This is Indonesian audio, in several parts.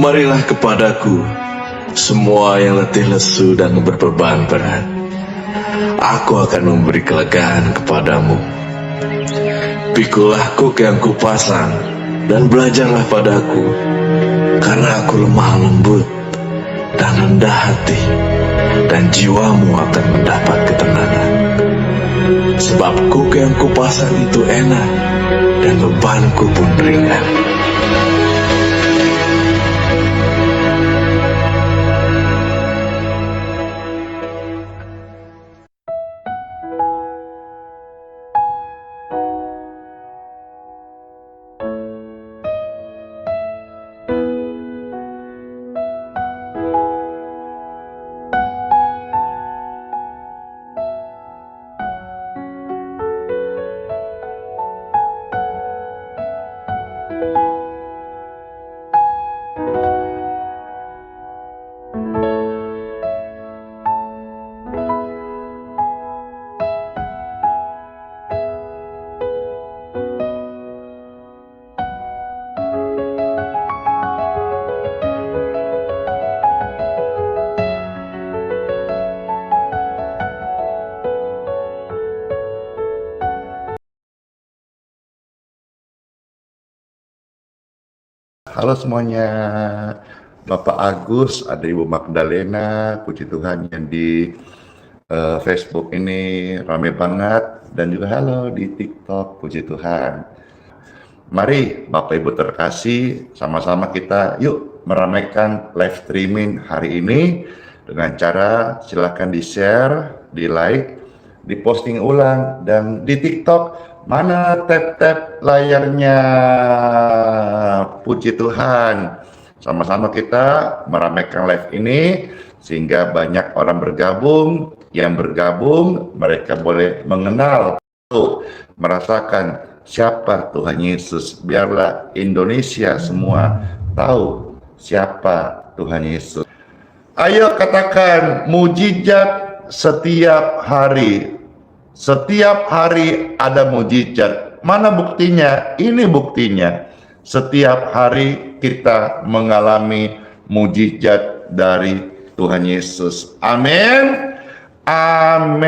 Marilah kepadaku, semua yang letih lesu dan berbeban berat. Aku akan memberi kelegaan kepadamu. Pikulah kuk yang kupasang, dan belajarlah padaku, karena aku lemah lembut dan rendah hati, dan jiwamu akan mendapat ketenangan. Sebab kuk yang kupasang itu enak, dan bebanku pun ringan. Halo semuanya, Bapak Agus, ada Ibu Magdalena, puji Tuhan yang di Facebook ini rame banget, dan juga halo di TikTok, puji Tuhan. Mari Bapak Ibu terkasih, sama-sama kita yuk meramaikan live streaming hari ini dengan cara silakan di-share, di-like, di-posting ulang, dan di TikTok. Mana tap-tap layarnya? Puji Tuhan. Sama-sama kita meramaikan live ini sehingga banyak orang bergabung. Yang bergabung mereka boleh mengenal, merasakan siapa Tuhan Yesus. Biarlah Indonesia semua tahu siapa Tuhan Yesus. Ayo katakan mujizat setiap hari. Setiap hari ada mujizat. Mana buktinya? Ini buktinya. Setiap hari kita mengalami mujizat dari Tuhan Yesus. Amin. Amin.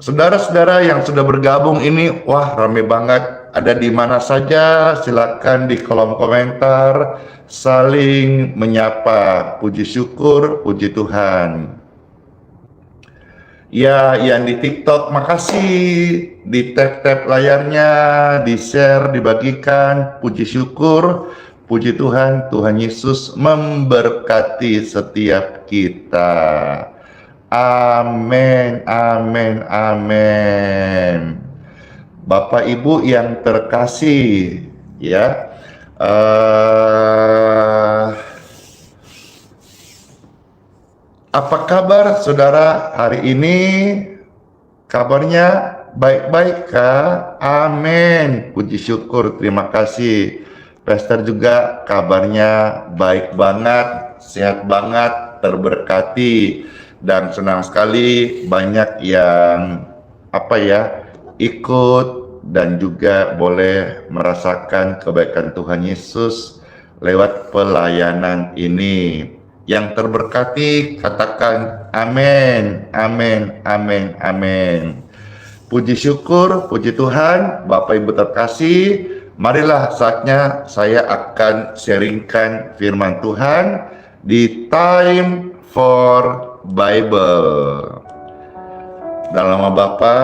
Saudara-saudara yang sudah bergabung ini, wah rame banget. Ada di mana saja? Silakan di kolom komentar saling menyapa. Puji syukur, puji Tuhan. Ya, yang di TikTok makasih, di tap-tap layarnya, di share, dibagikan. Puji syukur, puji Tuhan. Tuhan Yesus memberkati setiap kita. Amin, amin, amin. Bapak Ibu yang terkasih, ya, apa kabar saudara hari ini? Kabarnya baik-baik kah? Amin. Puji syukur, terima kasih. Pastor juga kabarnya baik banget, sehat banget, terberkati. Dan senang sekali banyak yang ikut dan juga boleh merasakan kebaikan Tuhan Yesus lewat pelayanan ini. Yang terberkati katakan amin, amin, amin, amin. Puji syukur, puji Tuhan. Bapak Ibu terkasih, marilah saatnya saya akan sharingkan firman Tuhan di Time for Bible. Dalam nama Bapa,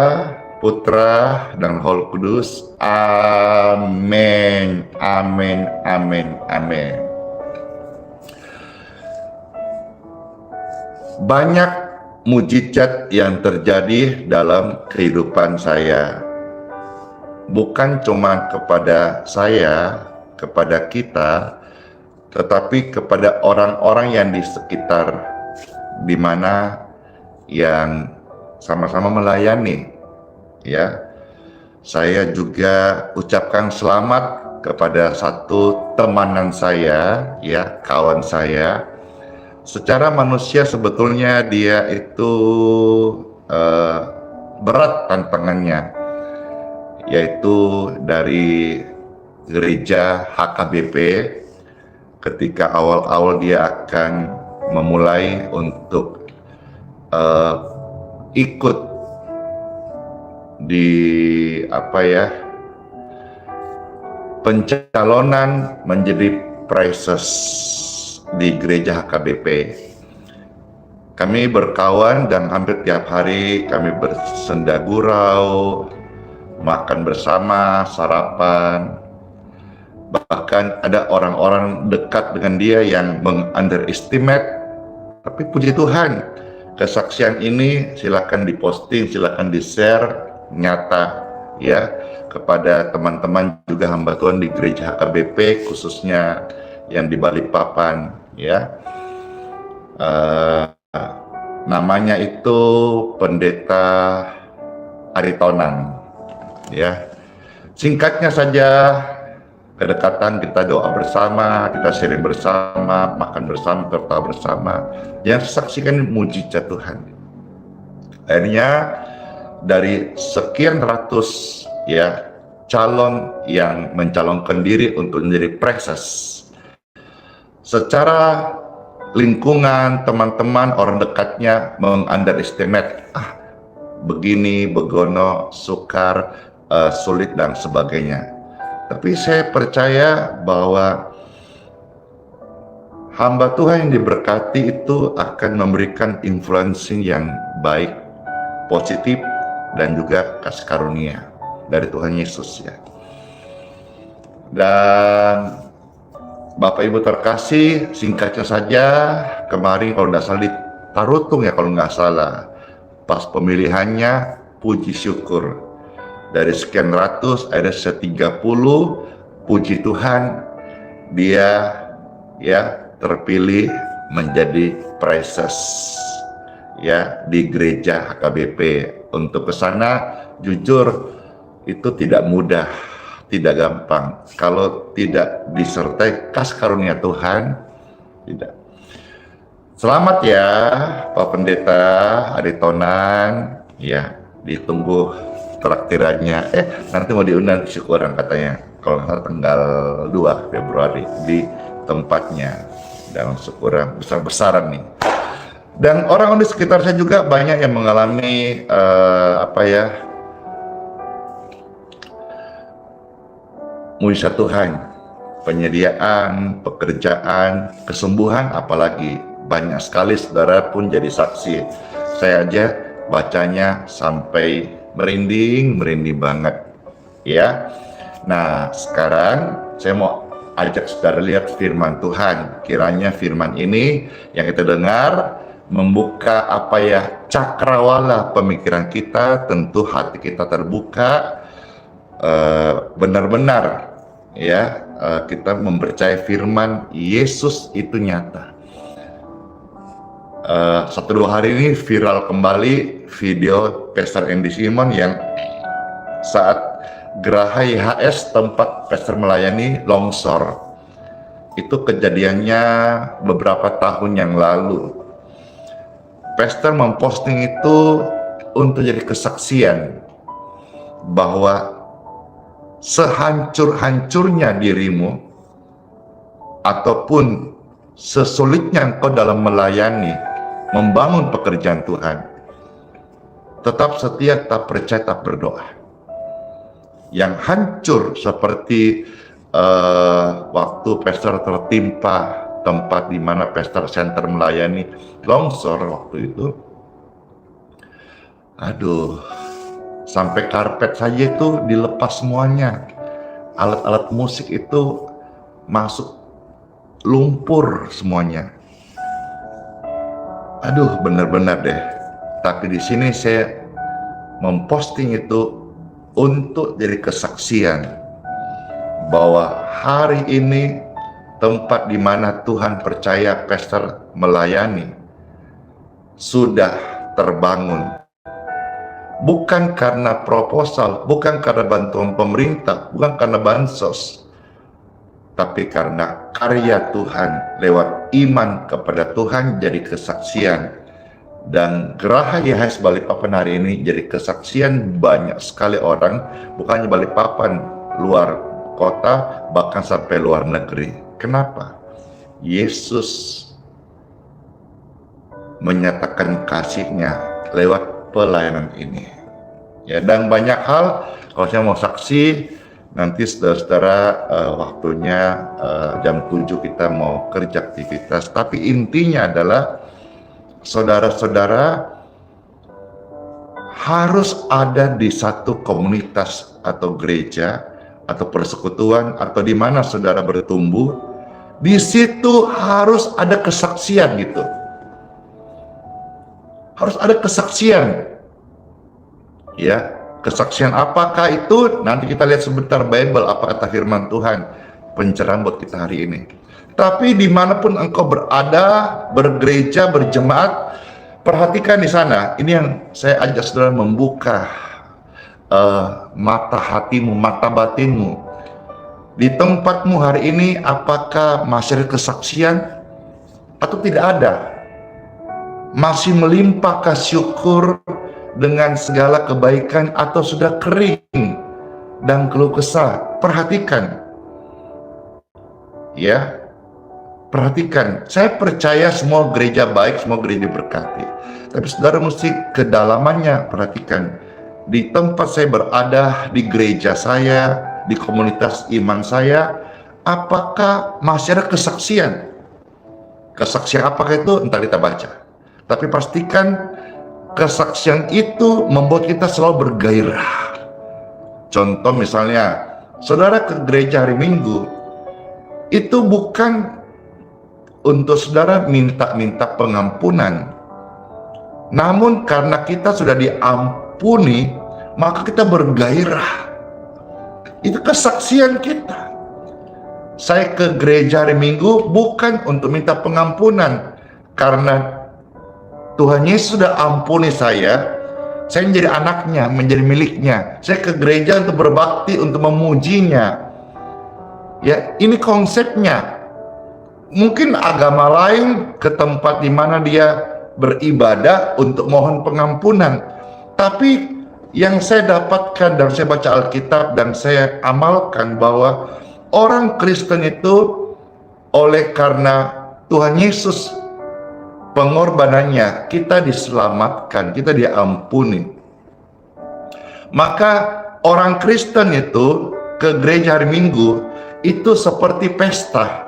Putra, dan Roh Kudus. Amin, amin, amin, amin. Banyak mujizat yang terjadi dalam kehidupan saya. Bukan cuma kepada saya, kepada kita, tetapi kepada orang-orang yang di sekitar, di mana yang sama-sama melayani, ya. Saya juga ucapkan selamat kepada satu temanan saya, ya, kawan saya. Secara manusia sebetulnya dia itu berat tantangannya, yaitu dari gereja HKBP ketika awal-awal dia akan memulai untuk ikut di pencalonan menjadi praises di gereja HKBP. Kami berkawan dan hampir tiap hari kami bersenda gurau, makan bersama, sarapan. Bahkan ada orang-orang dekat dengan dia yang meng-underestimate. Tapi puji Tuhan, kesaksian ini silakan diposting, silakan di-share, nyata ya kepada teman-teman juga hamba Tuhan di gereja HKBP, khususnya yang di Balikpapan ya. Namanya itu Pendeta Aritonang ya. Singkatnya saja, kedekatan, kita doa bersama, kita sharing bersama, makan bersama, tertawa bersama, yang saksikan mujizat Tuhan. Akhirnya dari sekian ratus ya calon yang mencalonkan diri untuk menjadi praises, secara lingkungan, teman-teman, orang dekatnya meng-underestimate, begini, begono, sukar, sulit dan sebagainya. Tapi saya percaya bahwa hamba Tuhan yang diberkati itu akan memberikan influencing yang baik, positif, dan juga kasih karunia dari Tuhan Yesus ya. Dan Bapak Ibu terkasih, singkatnya saja, kemarin kalau tidak salah di Tarutung ya kalau nggak salah, pas pemilihannya, puji syukur, dari sekian ratus ada 30, puji Tuhan, dia ya terpilih menjadi praises ya di gereja HKBP. Untuk ke sana jujur itu tidak mudah, tidak gampang kalau tidak disertai kasih karunia Tuhan, tidak. Selamat ya Pak Pendeta Aritonang ya, ditunggu traktirannya. Nanti mau diundang syukuran katanya kalau nggak salah tanggal 2 Februari di tempatnya dalam syukuran besar-besaran nih. Dan orang di sekitar saya juga banyak yang mengalami mujizat Tuhan, penyediaan, pekerjaan, kesembuhan, apalagi banyak sekali saudara pun jadi saksi. Saya aja bacanya sampai merinding banget ya. Nah sekarang saya mau ajak saudara lihat firman Tuhan. Kiranya firman ini yang kita dengar membuka cakrawala pemikiran kita, tentu hati kita terbuka, benar-benar ya kita mempercayai firman Yesus itu nyata. 1-2 hari ini viral kembali video Pastor Andy Simon yang saat Geraha YHS tempat Pastor melayani longsor. Itu kejadiannya beberapa tahun yang lalu. Pastor memposting itu untuk jadi kesaksian bahwa sehancur-hancurnya dirimu ataupun sesulitnya engkau dalam melayani, membangun pekerjaan Tuhan, tetap setia, tetap percaya, tetap berdoa. Yang hancur seperti waktu pastor tertimpa tempat di mana pastor center melayani longsor waktu itu, sampai karpet saja itu dilepas semuanya, alat-alat musik itu masuk lumpur semuanya. Benar-benar deh. Tapi di sini saya memposting itu untuk jadi kesaksian bahwa hari ini tempat di mana Tuhan percaya pastor melayani sudah terbangun. Bukan karena proposal, bukan karena bantuan pemerintah, bukan karena bansos, tapi karena karya Tuhan lewat iman kepada Tuhan jadi kesaksian. Dan Geraha YHS Balikpapan hari ini jadi kesaksian banyak sekali orang, bukannya Balikpapan, luar kota, bahkan sampai luar negeri. Kenapa? Yesus menyatakan kasih-Nya lewat pelayanan ini. Ya, dan banyak hal, kalau saya mau saksi, nanti saudara-saudara waktunya jam 7 kita mau kerja aktivitas. Tapi intinya adalah saudara-saudara harus ada di satu komunitas atau gereja atau persekutuan atau di mana saudara bertumbuh. Di situ harus ada kesaksian gitu. Harus ada kesaksian. Ya, kesaksian apakah itu? Nanti kita lihat sebentar Bible, apa kata firman Tuhan. Pencerahan buat kita hari ini. Tapi dimanapun engkau berada, bergereja, berjemaat, perhatikan di sana. Ini yang saya ajak saudara membuka mata hatimu, mata batinmu. Di tempatmu hari ini, apakah masih ada kesaksian atau tidak ada? Masih melimpahkah syukur dengan segala kebaikan atau sudah kering dan keluh kesah? Perhatikan. Ya, perhatikan. Saya percaya semua gereja baik, semua gereja berkati. Tapi saudara mesti kedalamannya perhatikan. Di tempat saya berada, di gereja saya, di komunitas iman saya, apakah masih ada kesaksian? Kesaksian apakah itu? Entar kita baca. Tapi pastikan kesaksian itu membuat kita selalu bergairah. Contoh misalnya, saudara ke gereja hari Minggu, itu bukan untuk saudara minta pengampunan. Namun karena kita sudah diampuni, maka kita bergairah. Itu kesaksian kita. Saya ke gereja hari Minggu bukan untuk minta pengampunan, karena Tuhan Yesus sudah ampuni saya menjadi anaknya, menjadi miliknya. Saya ke gereja untuk berbakti, untuk memujinya. Ya, ini konsepnya. Mungkin agama lain ke tempat di mana dia beribadah untuk mohon pengampunan. Tapi yang saya dapatkan dan saya baca Alkitab dan saya amalkan bahwa orang Kristen itu oleh karena Tuhan Yesus pengorbanannya, kita diselamatkan, kita diampuni. Maka orang Kristen itu ke gereja hari Minggu itu seperti pesta,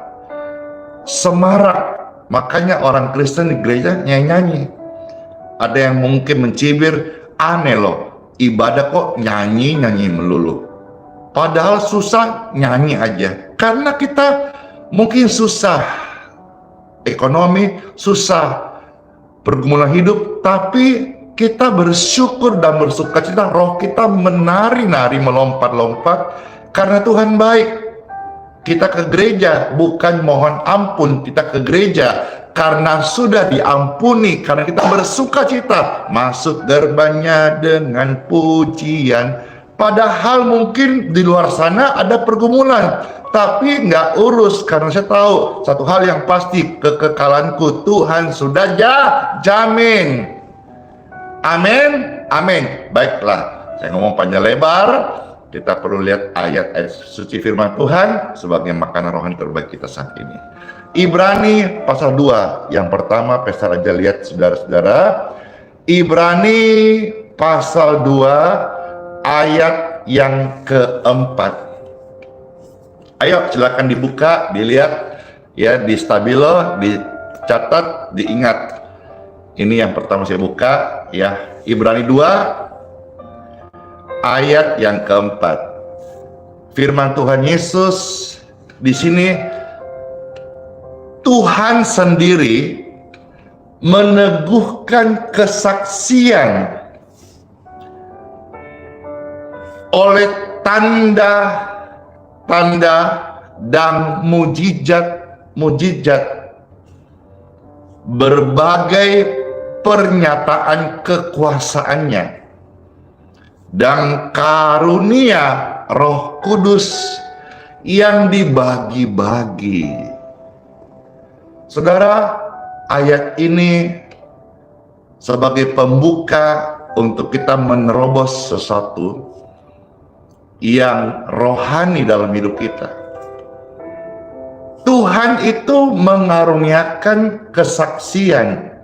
semarak. Makanya orang Kristen di gereja nyanyi-nyanyi. Ada yang mungkin mencibir, aneh loh, ibadah kok nyanyi-nyanyi melulu. Padahal susah, nyanyi aja. Karena kita mungkin susah ekonomi, susah pergumulan hidup, tapi kita bersyukur dan bersukacita, roh kita menari-nari, melompat-lompat karena Tuhan baik. Kita ke gereja bukan mohon ampun, kita ke gereja karena sudah diampuni, karena kita bersukacita masuk gerbangnya dengan pujian. Padahal mungkin di luar sana ada pergumulan, tapi nggak urus, karena saya tahu satu hal yang pasti, kekekalanku Tuhan sudah jamin. Amin, amin. Baiklah, saya ngomong panjang lebar. Kita perlu lihat ayat-ayat suci firman Tuhan sebagai makanan rohani terbaik kita saat ini. Ibrani pasal 2. Yang pertama, pesta raja, lihat saudara-saudara. Ibrani pasal 2 ayat yang keempat. Ayo silakan dibuka, dilihat ya, di stabilo, dicatat, diingat. Ini yang pertama saya buka ya, Ibrani 2 ayat yang keempat. Firman Tuhan Yesus di sini, Tuhan sendiri meneguhkan kesaksian oleh tanda-tanda dan mujizat, berbagai pernyataan kekuasaannya dan karunia Roh Kudus yang dibagi-bagi. Saudara, ayat ini sebagai pembuka untuk kita menerobos sesuatu. yang rohani dalam hidup kita. Tuhan itu mengaruniakan kesaksian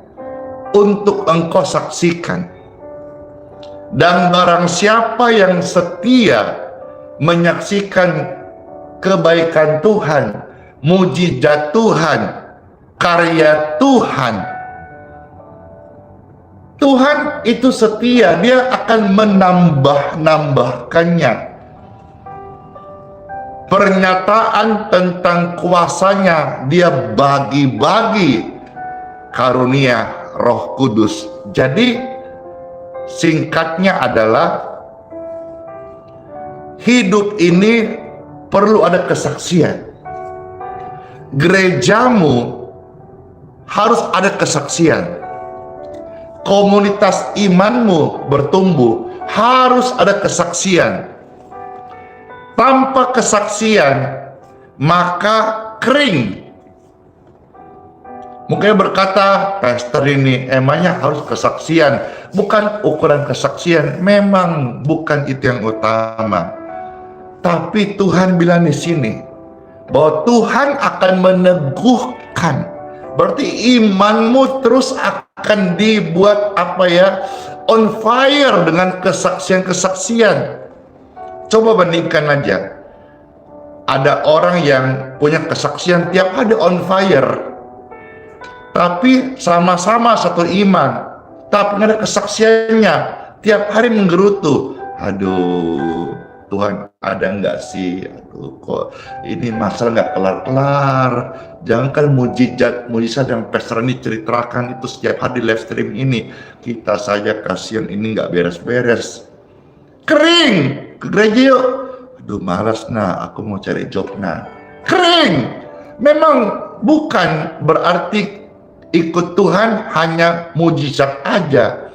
untuk engkau saksikan. Dan barang siapa yang setia menyaksikan kebaikan Tuhan, mujizat Tuhan, karya Tuhan, Tuhan itu setia, dia akan menambah-nambahkannya. Pernyataan tentang kuasanya, dia bagi-bagi karunia Roh Kudus. Jadi singkatnya adalah hidup ini perlu ada kesaksian. Gerejamu harus ada kesaksian. Komunitas imanmu bertumbuh harus ada kesaksian. Tanpa kesaksian maka kering. Mungkin berkata, pastor ini emangnya harus kesaksian? Bukan ukuran kesaksian, memang bukan itu yang utama. Tapi Tuhan bilang di sini bahwa Tuhan akan meneguhkan. Berarti imanmu terus akan dibuat on fire dengan kesaksian-kesaksian. Coba bandingkan aja. Ada orang yang punya kesaksian tiap hari on fire, tapi sama-sama satu iman, tapi nggak ada kesaksiannya, tiap hari menggerutu. Aduh, Tuhan ada nggak sih? Aduh, kok ini masalah nggak kelar-kelar. Jangankan mujizat yang Pastor ini ceritakan itu setiap hari di live stream ini, kita saja kasihan ini nggak beres-beres. Kering, ke gereja yuk. Aduh malas aku mau cari job Kering. Memang bukan berarti ikut Tuhan hanya mujizat aja.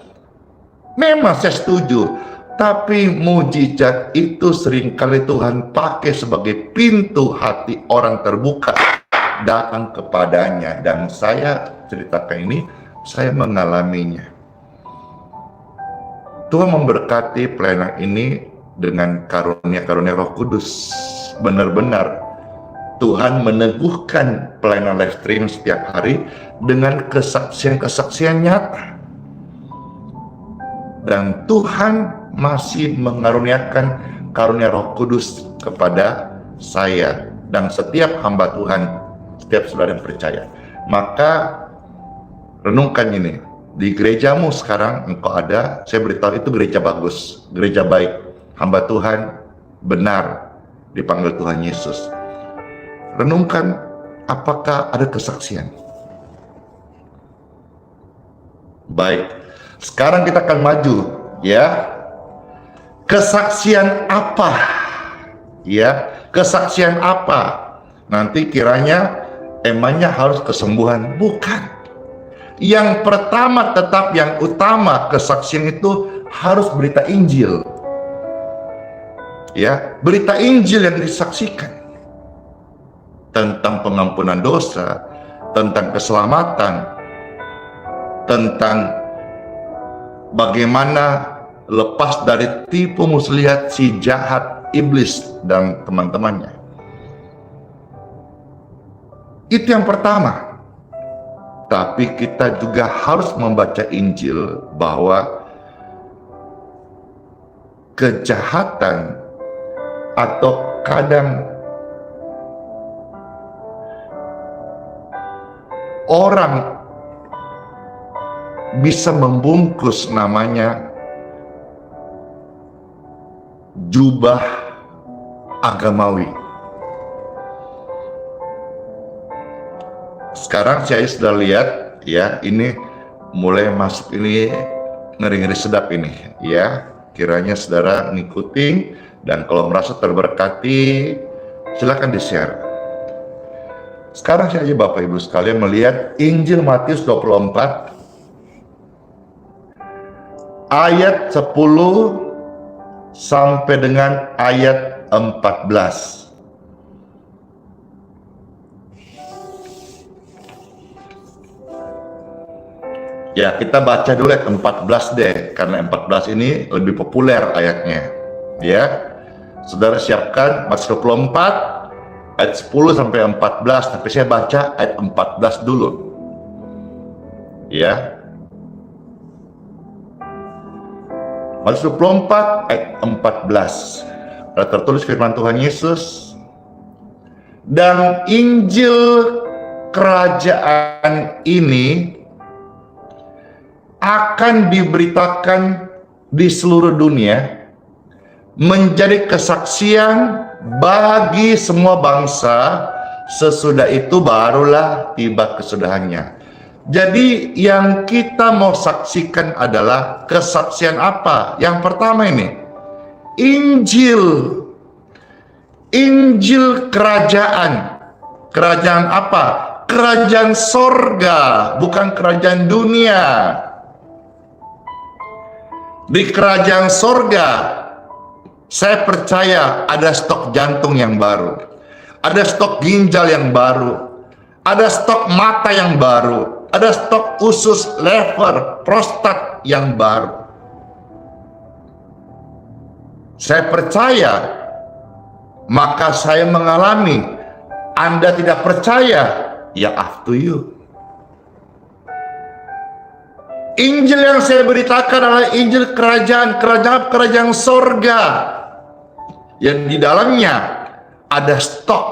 Memang saya setuju. Tapi mujizat itu seringkali Tuhan pakai sebagai pintu hati orang terbuka datang kepadanya. Dan saya ceritakan ini, saya mengalaminya. Tuhan memberkati pelayanan ini dengan karunia-karunia Roh Kudus. Benar-benar Tuhan meneguhkan pelayanan live stream setiap hari dengan kesaksian-kesaksian nyata. Dan Tuhan masih mengaruniakan karunia Roh Kudus kepada saya dan setiap hamba Tuhan, setiap saudara yang percaya. Maka renungkan ini. Di gerejamu sekarang engkau ada, saya beritahu itu gereja bagus, gereja baik, hamba Tuhan benar dipanggil Tuhan Yesus. Renungkan, apakah ada kesaksian? Baik, sekarang kita akan maju, ya. Kesaksian apa? Ya, kesaksian apa? Nanti kiranya emangnya harus kesembuhan? Bukan. Yang pertama, tetap yang utama, kesaksian itu harus berita Injil. Ya, berita Injil yang disaksikan tentang pengampunan dosa, tentang keselamatan, tentang bagaimana lepas dari tipu muslihat si jahat iblis dan teman-temannya. Itu yang pertama. Tapi kita juga harus membaca Injil bahwa kejahatan atau kadang orang bisa membungkus namanya jubah agamawi. Sekarang saya sudah lihat, ya, ini mulai masuk ini ngeri-ngeri sedap ini, ya. Kiranya saudara ngikutin, dan kalau merasa terberkati, silakan di-share. Sekarang saya aja Bapak Ibu sekalian melihat Injil Matius 24 ayat 10 sampai dengan ayat 14. Ya, kita baca dulu ayat 14 deh, karena 14 ini lebih populer ayatnya. Ya, Saudara siapkan Matius 24 ayat 10 sampai 14, tapi saya baca ayat 14 dulu. Ya. Matius 24 ayat 14. Ada tertulis firman Tuhan Yesus, dan Injil kerajaan ini akan diberitakan di seluruh dunia menjadi kesaksian bagi semua bangsa, sesudah itu barulah tiba kesudahannya. Jadi yang kita mau saksikan adalah kesaksian apa? Yang pertama ini, Injil. Injil kerajaan. Kerajaan apa? Kerajaan sorga, bukan kerajaan dunia. Di kerajaan sorga, saya percaya ada stok jantung yang baru, ada stok ginjal yang baru, ada stok mata yang baru, ada stok usus, lever, prostat yang baru. Saya percaya, maka saya mengalami. Anda tidak percaya, ya up to you. Injil yang saya beritakan adalah Injil kerajaan sorga, yang di dalamnya ada stok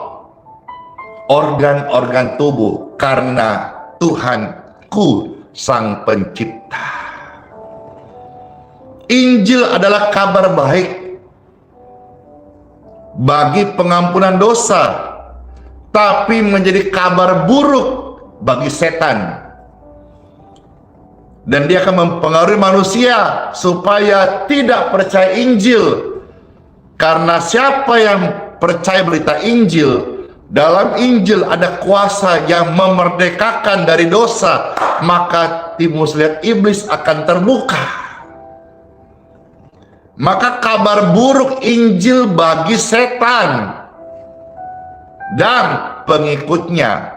organ-organ tubuh, karena Tuhanku Sang Pencipta. Injil adalah kabar baik bagi pengampunan dosa, tapi menjadi kabar buruk bagi setan. Dan dia akan mempengaruhi manusia supaya tidak percaya Injil. Karena siapa yang percaya berita Injil, dalam Injil ada kuasa yang memerdekakan dari dosa, maka timus lihat iblis akan terbuka. Maka kabar buruk Injil bagi setan dan pengikutnya,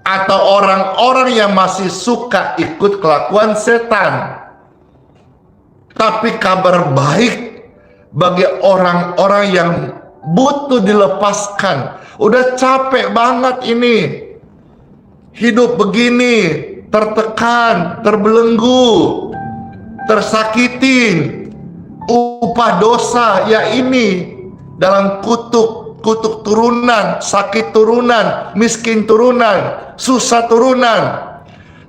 atau orang-orang yang masih suka ikut kelakuan setan. Tapi kabar baik bagi orang-orang yang butuh dilepaskan. Udah capek banget ini, hidup begini, tertekan, terbelenggu, tersakitin. Upah dosa ya ini, dalam kutuk turunan, sakit turunan, miskin turunan, susah turunan.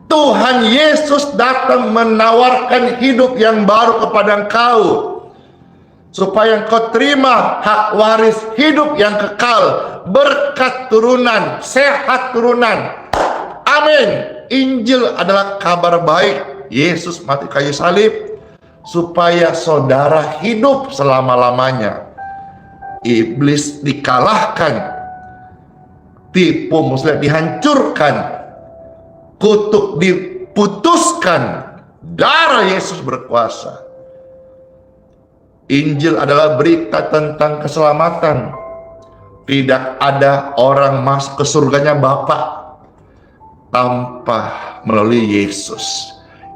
Tuhan Yesus datang menawarkan hidup yang baru kepada engkau, supaya engkau terima hak waris hidup yang kekal, berkat turunan, sehat turunan. Amin. Injil adalah kabar baik. Yesus mati kayu salib supaya saudara hidup selama-lamanya. Iblis dikalahkan, tipu muslihat dihancurkan, kutuk diputuskan, darah Yesus berkuasa. Injil adalah berita tentang keselamatan. Tidak ada orang masuk ke surganya Bapa tanpa melalui Yesus.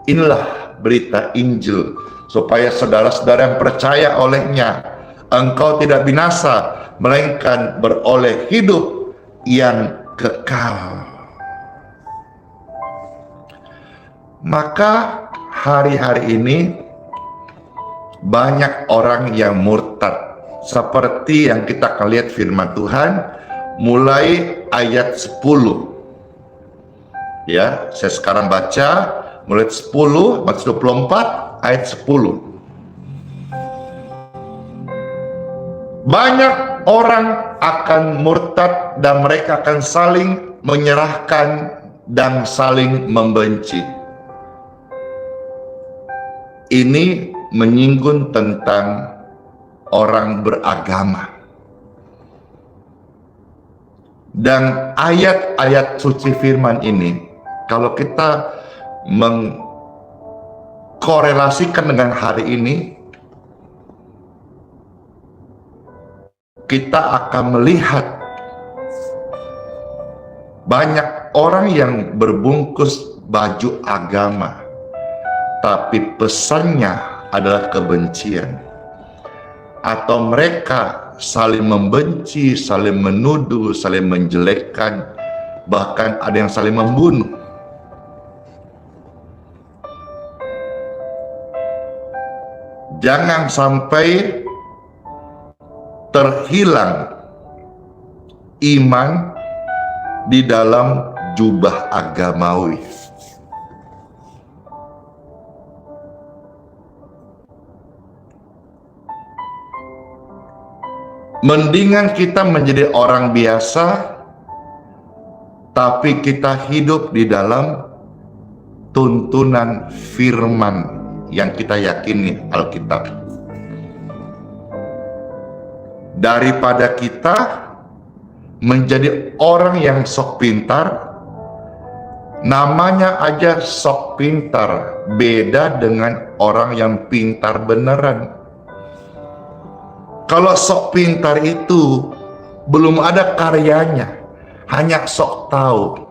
Inilah berita Injil, supaya saudara-saudara yang percaya olehnya, engkau tidak binasa, melainkan beroleh hidup yang kekal. Maka hari-hari ini banyak orang yang murtad, seperti yang kita akan lihat firman Tuhan mulai ayat 10. Ya, saya sekarang baca mulai 10, Matius 24 ayat 10. Banyak orang akan murtad dan mereka akan saling menyerahkan dan saling membenci. Ini menyinggung tentang orang beragama. Dan ayat-ayat suci firman ini, kalau kita mengkorelasikan dengan hari ini, kita akan melihat banyak orang yang berbungkus baju agama, tapi pesannya adalah kebencian. atau mereka saling membenci, saling menuduh, saling menjelekkan, bahkan ada yang saling membunuh. Jangan sampai terhilang iman di dalam jubah agamawi. Mendingan kita menjadi orang biasa, tapi kita hidup di dalam tuntunan firman yang kita yakini, Alkitab. Daripada kita menjadi orang yang sok pintar, namanya aja sok pintar, beda dengan orang yang pintar beneran. Kalau sok pintar itu belum ada karyanya, hanya sok tahu.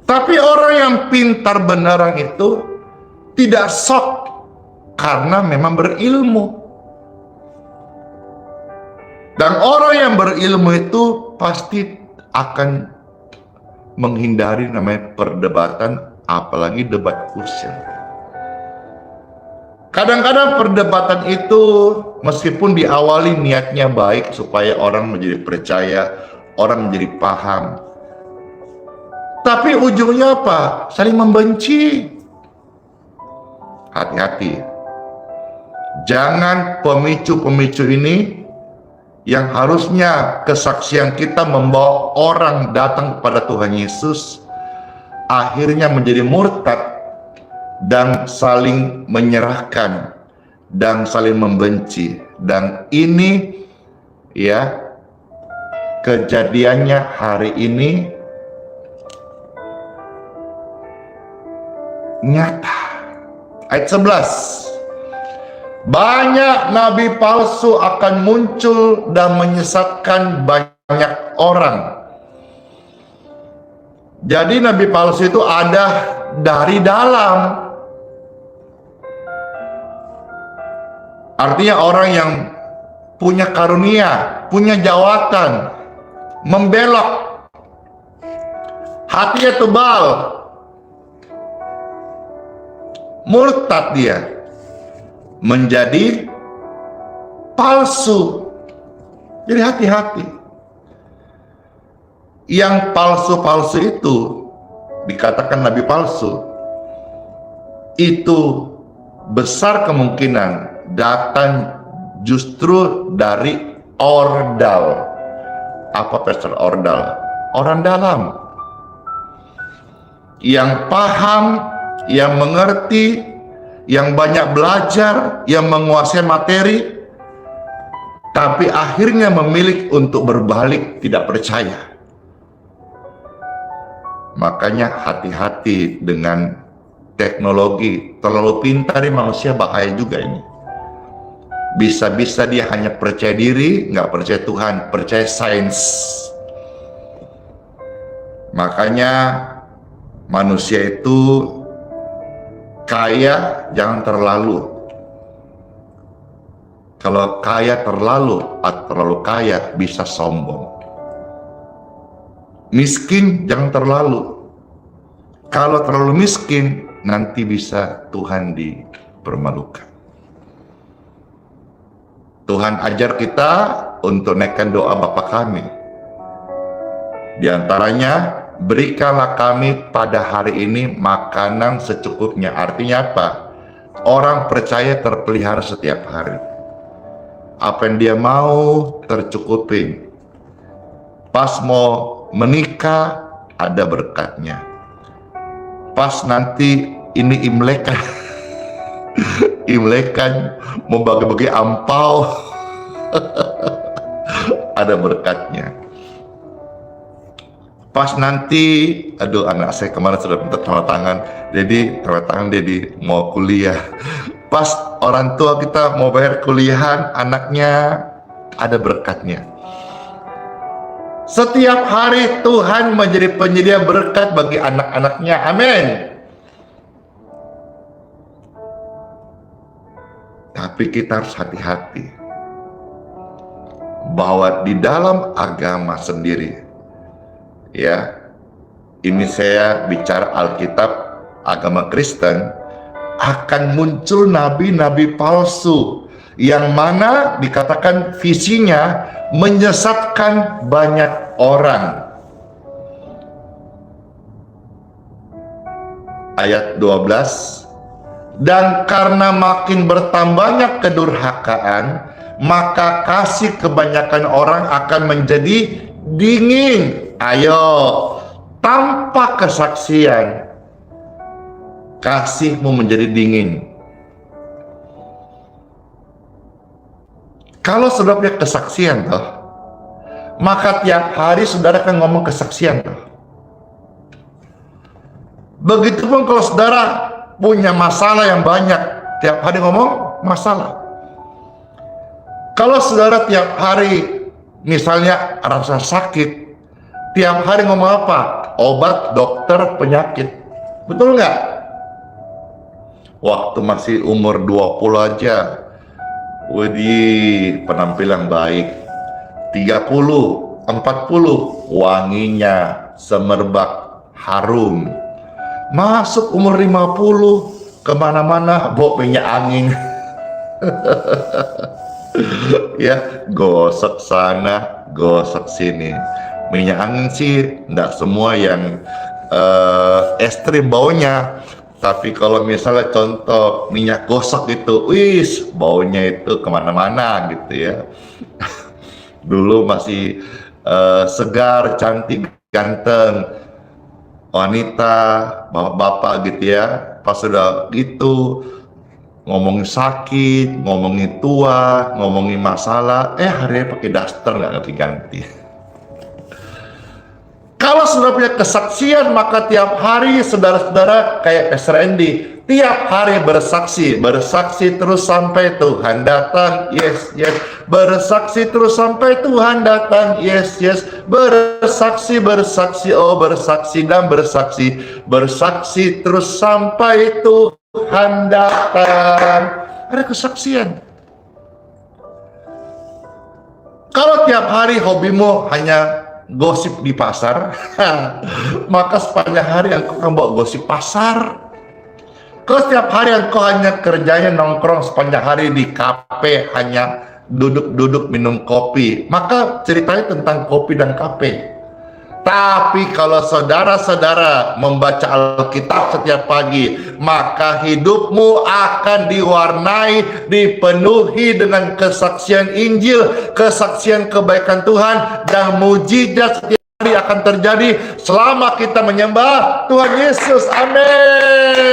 Tapi orang yang pintar beneran itu tidak sok, karena memang berilmu. Dan orang yang berilmu itu pasti akan menghindari namanya perdebatan, apalagi debat kusil. Kadang-kadang perdebatan itu meskipun diawali niatnya baik supaya orang menjadi percaya, orang menjadi paham, tapi ujungnya apa? Saling membenci. Hati-hati. Jangan pemicu-pemicu ini yang harusnya kesaksian kita membawa orang datang kepada Tuhan Yesus, akhirnya menjadi murtad dan saling menyerahkan dan saling membenci. Dan ini ya kejadiannya hari ini nyata. Ayat 11, banyak nabi palsu akan muncul dan menyesatkan banyak orang. Jadi nabi palsu itu ada dari dalam. Artinya orang yang punya karunia, punya jawatan, membelok, hatinya tebal, murtad dia, menjadi palsu. Jadi hati-hati. Yang palsu-palsu itu dikatakan nabi palsu, itu besar kemungkinan datang justru dari ordal. Apa Pastor ordal? Orang dalam yang paham, yang mengerti, yang banyak belajar, yang menguasai materi, tapi akhirnya memilih untuk berbalik, tidak percaya. Makanya hati-hati dengan teknologi. Terlalu pintar manusia bahaya juga ini. Bisa-bisa dia hanya percaya diri, nggak percaya Tuhan, percaya sains. Makanya manusia itu kaya jangan terlalu. Kalau kaya terlalu atau terlalu kaya bisa sombong. Miskin jangan terlalu. Kalau terlalu miskin nanti bisa Tuhan dipermalukan. Tuhan ajar kita untuk naikkan doa Bapa kami. Di antaranya, berikanlah kami pada hari ini makanan secukupnya. Artinya apa? Orang percaya terpelihara setiap hari. Apa yang dia mau tercukupin. Pas mau menikah ada berkatnya. Pas nanti ini Imlekan, Imlekan mau bagi-bagi ampau, ada berkatnya. Pas nanti, aduh anak saya kemarin sudah minta tanda tangan, jadi tanda tangan jadi mau kuliah. Pas orang tua kita mau bayar kuliahan anaknya, ada berkatnya. Setiap hari Tuhan menjadi penyedia berkat bagi anak-anaknya. Amin. Tapi kita harus hati-hati. bahwa di dalam agama sendiri, ya, ini saya bicara Alkitab, agama Kristen, akan muncul nabi-nabi palsu yang mana dikatakan visinya menyesatkan banyak orang. Ayat 12, dan karena makin bertambahnya kedurhakaan, maka kasih kebanyakan orang akan menjadi dingin. Ayo, tanpa kesaksian, kasihmu menjadi dingin. Kalau saudara punya kesaksian toh, maka tiap hari saudara akan ngomong kesaksian toh. Begitupun kalau saudara punya masalah yang banyak, tiap hari ngomong masalah. Kalau saudara tiap hari misalnya rasa sakit, tiap hari ngomong apa? Obat, dokter, penyakit. Betul nggak? Waktu masih umur 20 aja, widih, penampilan baik. 30, 40, wanginya semerbak, harum. Masuk umur 50, kemana-mana bawa minyak angin. Ya, gosok sana, gosok sini. Minyak angin sih enggak semua yang ekstrim baunya, tapi kalau misalnya contoh minyak gosok itu, wis, baunya itu kemana-mana gitu ya. Dulu masih segar, cantik, ganteng, wanita, bapak-bapak gitu ya, pas sudah gitu ngomongin sakit, ngomongin tua, ngomongin masalah, hari pakai daster nggak ganti-ganti. Kalau saudara punya kesaksian, maka tiap hari saudara-saudara kayak Pastor Andy, tiap hari bersaksi terus sampai Tuhan datang, yes, bersaksi terus sampai Tuhan datang, yes, bersaksi, oh bersaksi dan bersaksi terus sampai Tuhan datang. Ada kesaksian. Kalau tiap hari hobimu hanya gosip di pasar, maka sepanjang hari engkau akan bawa gosip pasar. Kalau setiap hari engkau hanya kerjanya nongkrong sepanjang hari di kafe, hanya duduk-duduk minum kopi, maka ceritanya tentang kopi dan kafe. Tapi kalau saudara-saudara membaca Alkitab setiap pagi, maka hidupmu akan diwarnai, dipenuhi dengan kesaksian Injil, kesaksian kebaikan Tuhan, dan mujizat setiap hari akan terjadi selama kita menyembah Tuhan Yesus. Amin.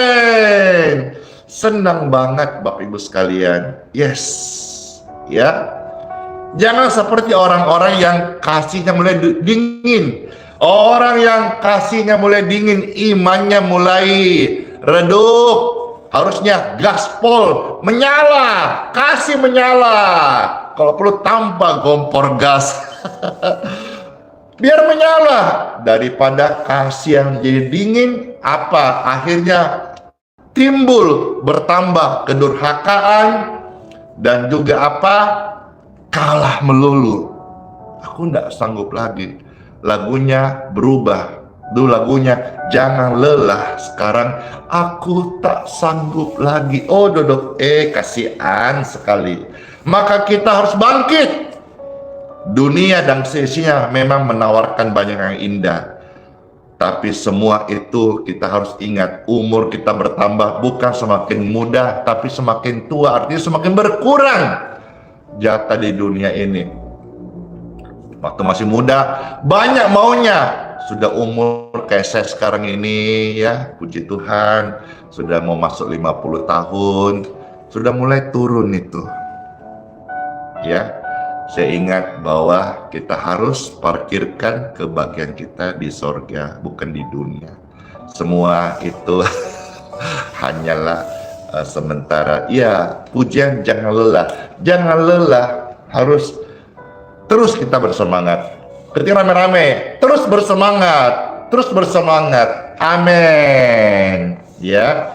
Senang banget Bapak Ibu sekalian. Yes. Ya. Jangan seperti orang-orang yang kasihnya mulai dingin. Orang yang kasihnya mulai dingin, imannya mulai redup. Harusnya gaspol, menyala, kasih menyala. Kalau perlu tambah kompor gas. Biar menyala. Daripada kasih yang jadi dingin, apa? Akhirnya timbul, bertambah kedurhakaan, dan juga apa? Kalah melulu. Aku enggak sanggup lagi. Lagunya berubah. Dulu lagunya jangan lelah, sekarang aku tak sanggup lagi. Oh Dodok, kasihan sekali. Maka kita harus bangkit. Dunia dan seisinya memang menawarkan banyak yang indah, tapi semua itu kita harus ingat, umur kita bertambah bukan semakin muda, tapi semakin tua, artinya semakin berkurang jatah di dunia ini. Waktu masih muda banyak maunya, sudah umur kayak saya sekarang ini ya, puji Tuhan, sudah mau masuk 50 tahun, sudah mulai turun itu. Ya, saya ingat bahwa kita harus parkirkan kebahagiaan kita di sorga, bukan di dunia. Semua itu hanyalah sementara. Ya, pujian jangan lelah, harus terus kita bersemangat. Ketika rame-rame, terus bersemangat. Amin. Ya.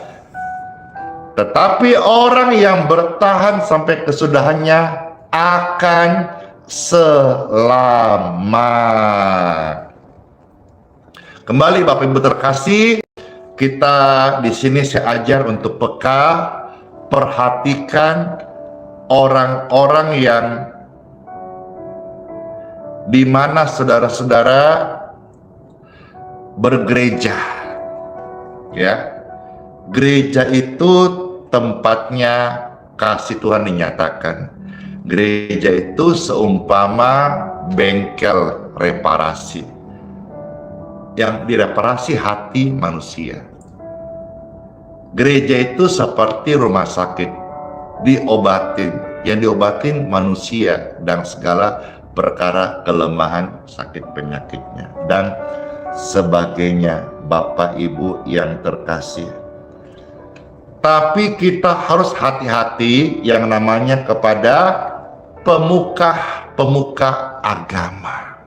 Tetapi orang yang bertahan sampai kesudahannya akan selamat. Kembali Bapak Ibu terkasih, kita di sini saya ajar untuk peka, perhatikan orang-orang yang di mana saudara-saudara bergereja. Ya. Gereja itu tempatnya kasih Tuhan dinyatakan. Gereja itu seumpama bengkel reparasi. Yang direparasi hati manusia. Gereja itu seperti rumah sakit, diobatin. Yang diobatin manusia dan segala perkara kelemahan sakit penyakitnya dan sebagainya, Bapak Ibu yang terkasih. Tapi kita harus hati-hati yang namanya kepada pemuka agama.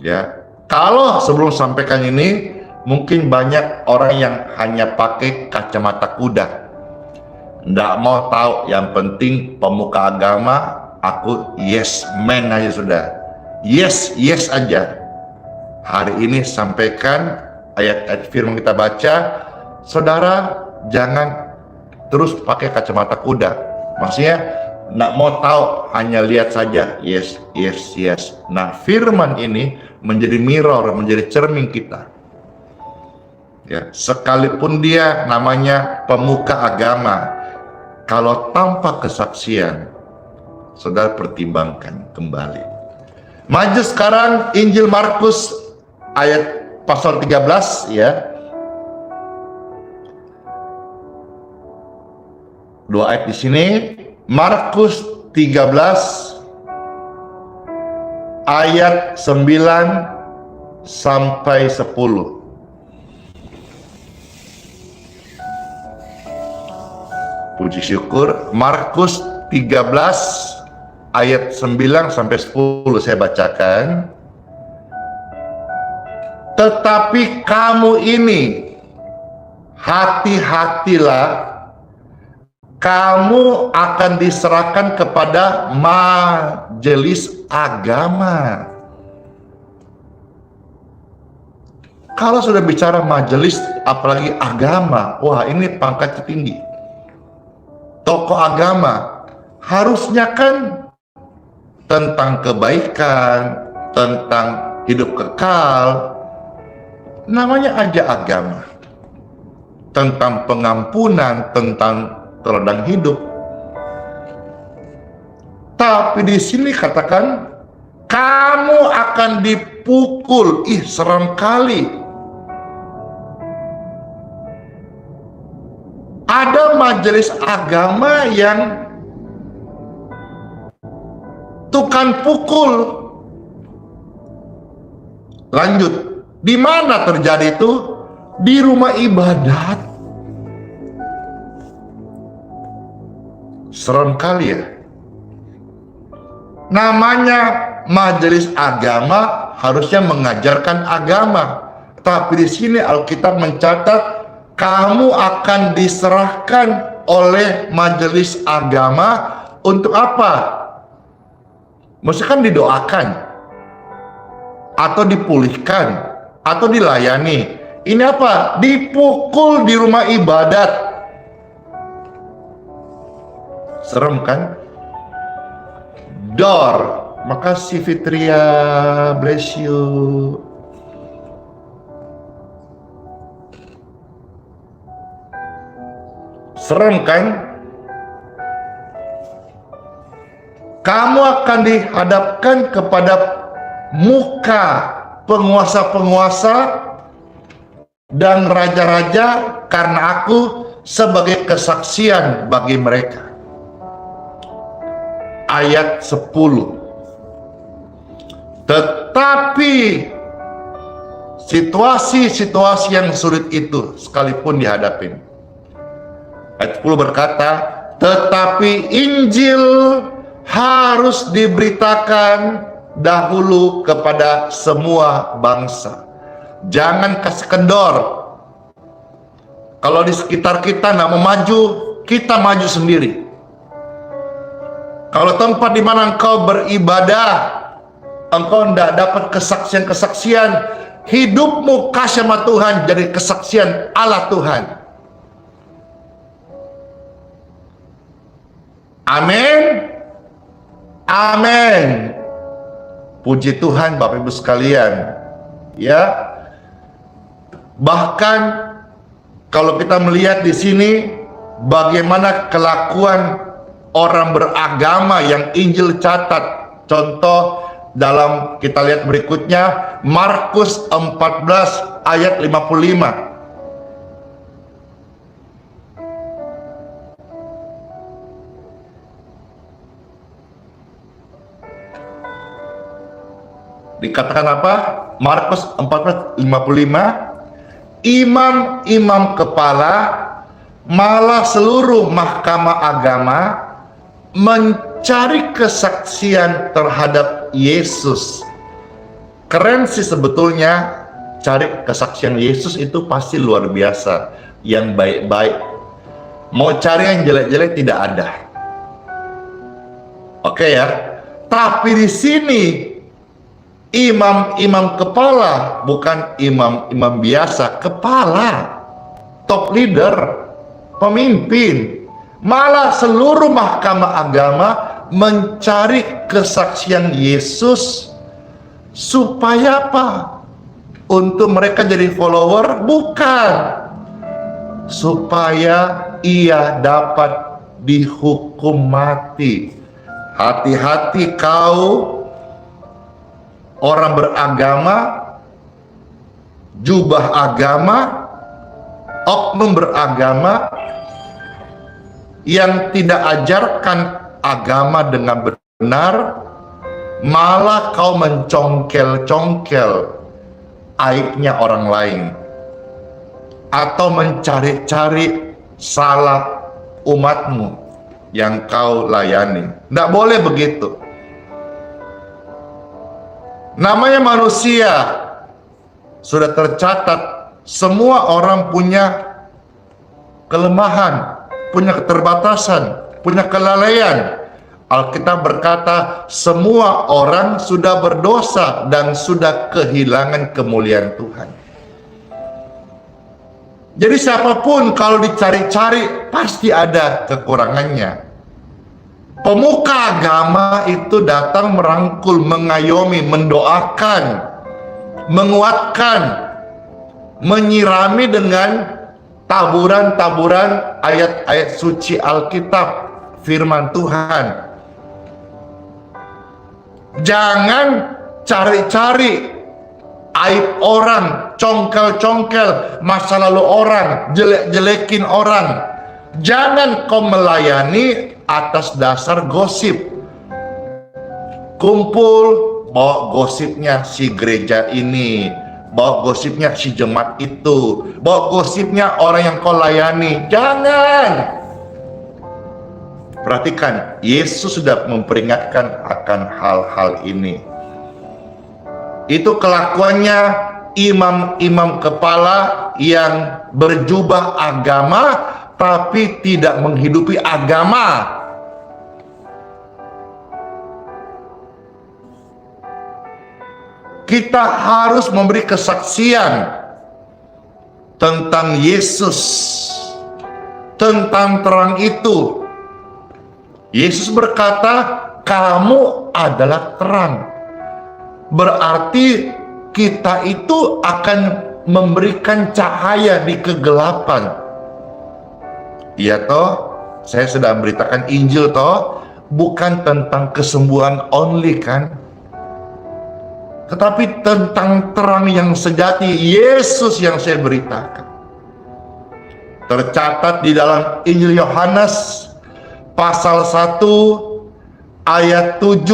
Ya. Kalau sebelum sampaikan ini, mungkin banyak orang yang hanya pakai kacamata kuda. Nggak mau tahu, yang penting pemuka agama, aku yes man aja sudah. Yes aja. Hari ini sampaikan ayat-ayat firman kita baca, saudara jangan terus pakai kacamata kuda. Maksudnya, nggak mau tahu, hanya lihat saja, yes. Nah, firman ini menjadi mirror, menjadi cermin kita. Ya, sekalipun dia namanya pemuka agama, kalau tanpa kesaksian, saudara pertimbangkan kembali. Maju sekarang Injil Markus ayat pasal 13 ya. 2 ayat di sini, Markus 13 ayat 9 sampai 10. Puji syukur, Markus 13 ayat 9 sampai 10 saya bacakan. Tetapi kamu ini hati-hatilah, kamu akan diserahkan kepada majelis agama. Kalau sudah bicara majelis, apalagi agama, wah ini pangkat tinggi. Tokoh agama harusnya kan tentang kebaikan, tentang hidup kekal, namanya aja agama. Tentang pengampunan, tentang teladan hidup. Tapi di sini katakan kamu akan dipukul. Ih, serem kali. Ada majelis agama yang tukang pukul. Lanjut. Di mana terjadi itu? Di rumah ibadat. Serem kali ya. Namanya majelis agama harusnya mengajarkan agama, tapi di sini Alkitab mencatat kamu akan diserahkan oleh majelis agama untuk apa? Maksudnya kan didoakan atau dipulihkan atau dilayani. Ini apa? Dipukul di rumah ibadat. Serem kan? Dor. Makasih Fitria, bless you. Serem kan? Kamu akan dihadapkan kepada muka penguasa-penguasa dan raja-raja karena aku sebagai kesaksian bagi mereka. Ayat 10. Tetapi situasi-situasi yang sulit itu sekalipun dihadapin. Ayat 10 berkata, tetapi Injil harus diberitakan dahulu kepada semua bangsa. Jangan kasih kendor. Kalau di sekitar kita nggak mau maju, kita maju sendiri. Kalau tempat di mana engkau beribadah, engkau tidak dapat kesaksian-kesaksian, hidupmu kasih sama Tuhan jadi kesaksian Allah Tuhan. Amin. Amin. Puji Tuhan Bapak Ibu sekalian. Ya. Bahkan kalau kita melihat di sini bagaimana kelakuan orang beragama yang Injil catat. Contoh dalam kita lihat berikutnya, Markus 14 ayat 55. Dikatakan apa? Markus 14:55, imam-imam kepala malah seluruh mahkamah agama mencari kesaksian terhadap Yesus. Keren sih sebetulnya, cari kesaksian Yesus itu pasti luar biasa. Yang baik-baik, mau cari yang jelek-jelek tidak ada. Oke ya. Tapi di sini imam-imam kepala, bukan imam-imam biasa, kepala, top leader, pemimpin, malah seluruh mahkamah agama mencari kesaksian Yesus. Supaya apa? Untuk mereka jadi follower? Bukan. Supaya ia dapat dihukum mati. Hati-hati kau orang beragama, jubah agama, oknum beragama yang tidak ajarkan agama dengan benar, malah kau mencongkel-congkel aibnya orang lain atau mencari-cari salah umatmu yang kau layani. Tidak boleh begitu. Namanya manusia, sudah tercatat semua orang punya kelemahan, punya keterbatasan, punya kelalaian. Alkitab berkata semua orang sudah berdosa dan sudah kehilangan kemuliaan Tuhan. Jadi siapapun kalau dicari-cari pasti ada kekurangannya. Pemuka agama itu datang merangkul, mengayomi, mendoakan, menguatkan, menyirami dengan taburan-taburan ayat-ayat suci Alkitab, firman Tuhan. Jangan cari-cari aib orang, congkel-congkel masa lalu orang, jelek-jelekin orang. Jangan kau melayani atas dasar gosip. Kumpul, bawa gosipnya si gereja ini, bawa gosipnya si jemaat itu, bawa gosipnya orang yang kau layani. Jangan. Perhatikan, Yesus sudah memperingatkan akan hal-hal ini. Itu kelakuannya imam-imam kepala yang berjubah agama tapi tidak menghidupi agama. Kita harus memberi kesaksian tentang Yesus, tentang terang itu. Yesus berkata, kamu adalah terang. Berarti kita itu akan memberikan cahaya di kegelapan. Iya toh, saya sudah memberitakan Injil toh, bukan tentang kesembuhan only kan, tetapi tentang terang yang sejati, Yesus yang saya beritakan. Tercatat di dalam Injil Yohanes pasal 1 ayat 7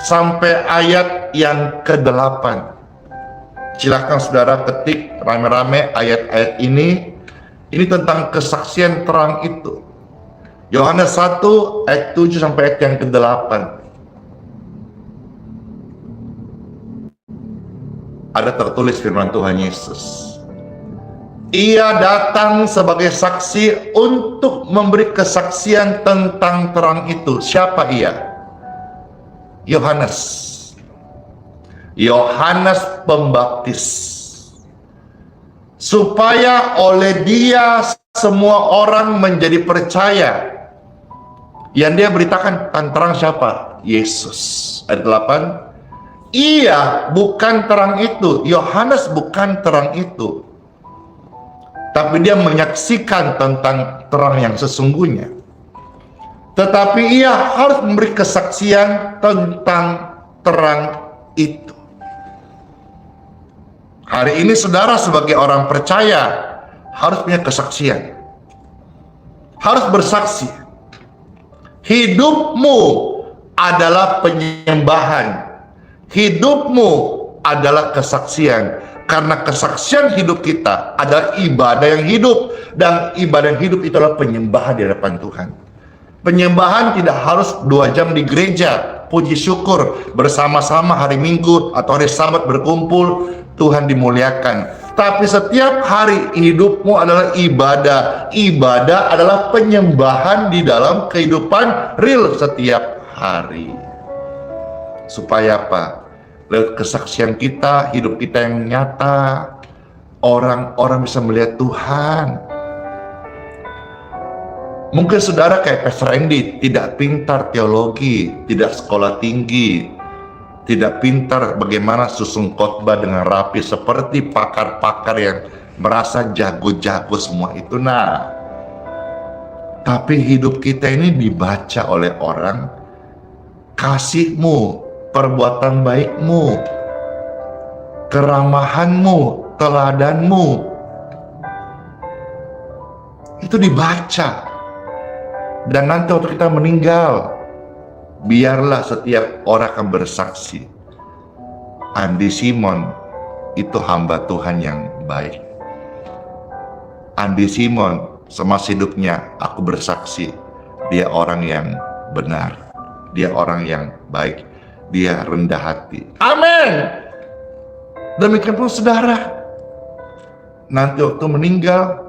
sampai ayat yang ke-8. Silakan saudara ketik rame-rame ayat-ayat ini. Ini tentang kesaksian terang itu. Yohanes 1 ayat 7 sampai ayat yang ke-8. Ada tertulis firman Tuhan Yesus. Ia datang sebagai saksi untuk memberi kesaksian tentang terang itu. Siapa ia? Yohanes. Yohanes Pembaptis. Supaya oleh dia semua orang menjadi percaya. Yang dia beritakan tentang terang siapa? Yesus. Ayat 8. Ia bukan terang itu. Yohanes bukan terang itu. Tapi dia menyaksikan tentang terang yang sesungguhnya. Tetapi ia harus memberi kesaksian tentang terang itu. Hari ini saudara sebagai orang percaya harus punya kesaksian. Harus bersaksi. Hidupmu adalah penyembahan. Hidupmu adalah kesaksian. Karena kesaksian hidup kita adalah ibadah yang hidup. Dan ibadah yang hidup itu adalah penyembahan di hadapan Tuhan. Penyembahan tidak harus 2 jam di gereja. Puji syukur bersama-sama hari Minggu atau hari Sabat berkumpul. Tuhan dimuliakan. Tapi setiap hari hidupmu adalah ibadah. Ibadah adalah penyembahan di dalam kehidupan real setiap hari. Supaya apa? Lewat kesaksian kita, hidup kita yang nyata, orang-orang bisa melihat Tuhan. Mungkin saudara kayak Pastor Andy, tidak pintar teologi, tidak sekolah tinggi, tidak pintar bagaimana susun khotbah dengan rapi seperti pakar-pakar yang merasa jago-jago semua itu. Nah, tapi hidup kita ini dibaca oleh orang, kasihmu, perbuatan baikmu, keramahanmu, teladanmu, itu dibaca. Dan nanti waktu kita meninggal, biarlah setiap orang akan bersaksi, Andi Simon itu hamba Tuhan yang baik. Andi Simon semasa hidupnya aku bersaksi, dia orang yang benar, dia orang yang baik, dia rendah hati. Amin. Demikian pun saudara, nanti waktu meninggal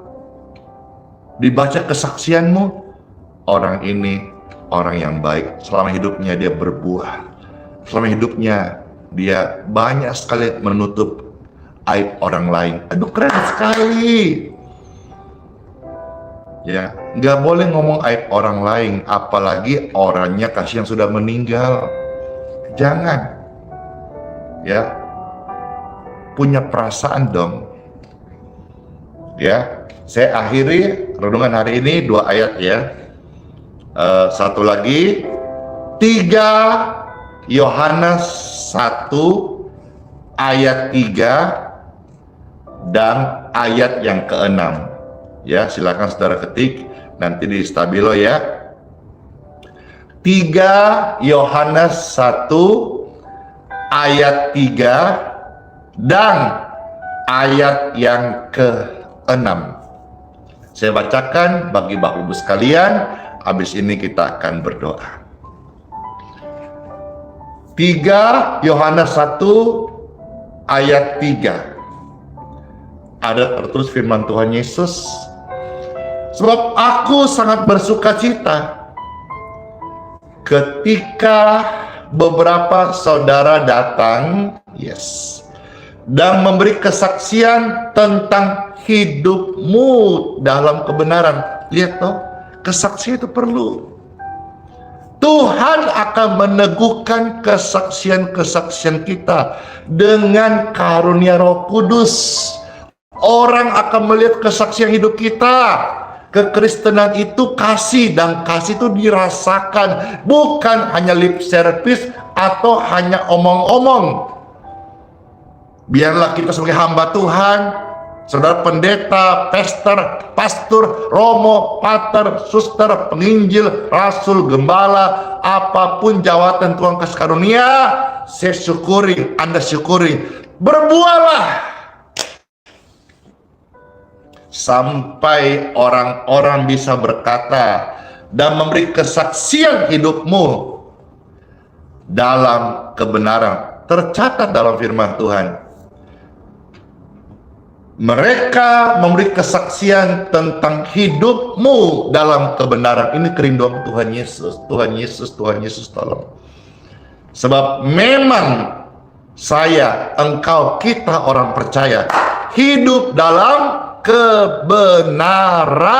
dibaca kesaksianmu, orang ini orang yang baik, selama hidupnya dia berbuah, selama hidupnya dia banyak sekali menutup aib orang lain. Aduh, keren sekali. Ya, nggak boleh ngomong aib orang lain, apalagi orangnya kasih yang sudah meninggal. Jangan. Ya, punya perasaan dong. Ya, saya akhiri renungan hari ini 2 ayat ya. Satu lagi, 3 Yohanes 1 ayat 3 dan ayat yang ke-6. Ya, silakan saudara ketik nanti di Stabilo ya. 3 Yohanes 1 ayat 3 dan ayat yang ke-6. Saya bacakan bagi Bapak Ibu sekalian. Habis ini kita akan berdoa. 3 Yohanes 1 ayat 3. Ada tertulis firman Tuhan Yesus. Sebab aku sangat bersukacita ketika beberapa saudara datang, dan memberi kesaksian tentang hidupmu dalam kebenaran. Lihat toh, kesaksian itu perlu. Tuhan akan meneguhkan kesaksian-kesaksian kita dengan karunia Roh Kudus. Orang akan melihat kesaksian hidup kita. Kekristenan itu kasih, dan kasih itu dirasakan, bukan hanya lip service atau hanya omong-omong. Biarlah kita sebagai hamba Tuhan, saudara pendeta, pastor, romo, pater, suster, penginjil, rasul, gembala, apapun jawatan Tuhan kasih karunia, saya syukuri, Anda syukuri. Berbuahlah sampai orang-orang bisa berkata dan memberi kesaksian hidupmu dalam kebenaran. Tercatat dalam firman Tuhan, Mereka memberi kesaksian tentang hidupmu dalam kebenaran. Ini kerinduan Tuhan Yesus. Tuhan Yesus, Tuhan Yesus, tolong. Sebab memang saya, engkau, kita orang percaya hidup dalam kebenaran.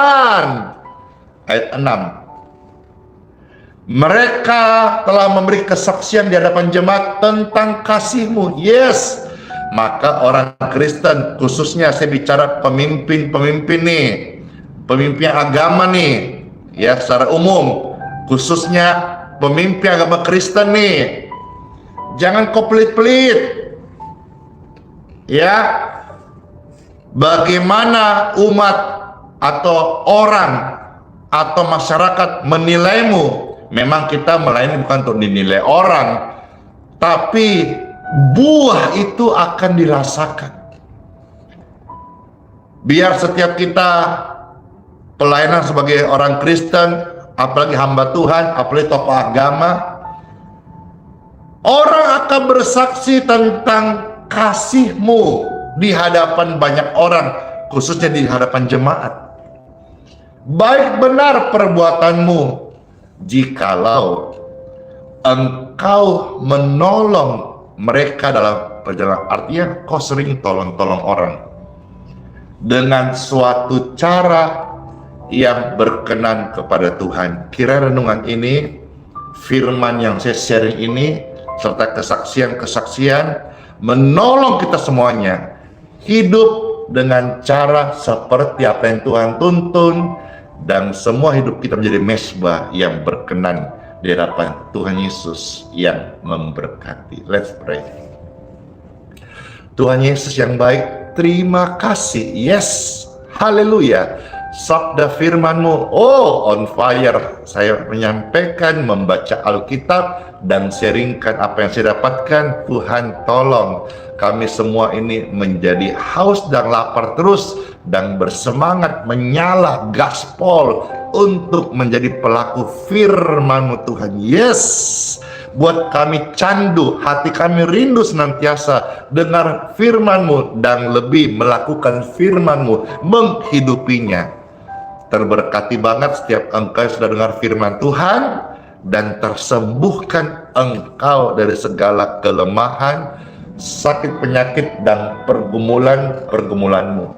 Ayat 6. Mereka telah memberi kesaksian di hadapan jemaat tentang kasih-Mu. Yes. Maka orang Kristen, khususnya saya bicara pemimpin-pemimpin nih, pemimpin agama nih, ya secara umum, khususnya pemimpin agama Kristen nih, jangan kau pelit-pelit, ya. Bagaimana umat atau orang atau masyarakat menilaimu? Memang kita melayani bukan untuk dinilai orang, tapi buah itu akan dirasakan. Biar setiap kita pelayanan sebagai orang Kristen, apalagi hamba Tuhan, apalagi tokoh agama, orang akan bersaksi tentang kasih-Mu di hadapan banyak orang, khususnya di hadapan jemaat. Baik benar perbuatanmu jikalau engkau menolong mereka dalam perjalanan. Artinya kau sering tolong-tolong orang dengan suatu cara yang berkenan kepada Tuhan. Kira renungan ini, firman yang saya sharing ini, serta kesaksian-kesaksian menolong kita semuanya hidup dengan cara seperti apa yang Tuhan tuntun, dan semua hidup kita menjadi mesbah yang berkenan di hadapan Tuhan Yesus yang memberkati. Let's pray. Tuhan Yesus yang baik, terima kasih. Yes, haleluya. Sabda firman-Mu, oh on fire. Saya menyampaikan, membaca Alkitab dan sharingkan apa yang saya dapatkan. Tuhan tolong kami semua ini menjadi haus dan lapar terus, dan bersemangat menyala gaspol untuk menjadi pelaku firman-Mu Tuhan. Yes, buat kami candu, hati kami rindu senantiasa dengar firman-Mu dan lebih melakukan firman-Mu, menghidupinya. Terberkati banget setiap engkau yang sudah dengar firman Tuhan, dan tersembuhkan engkau dari segala kelemahan, sakit penyakit dan pergumulan-pergumulanmu.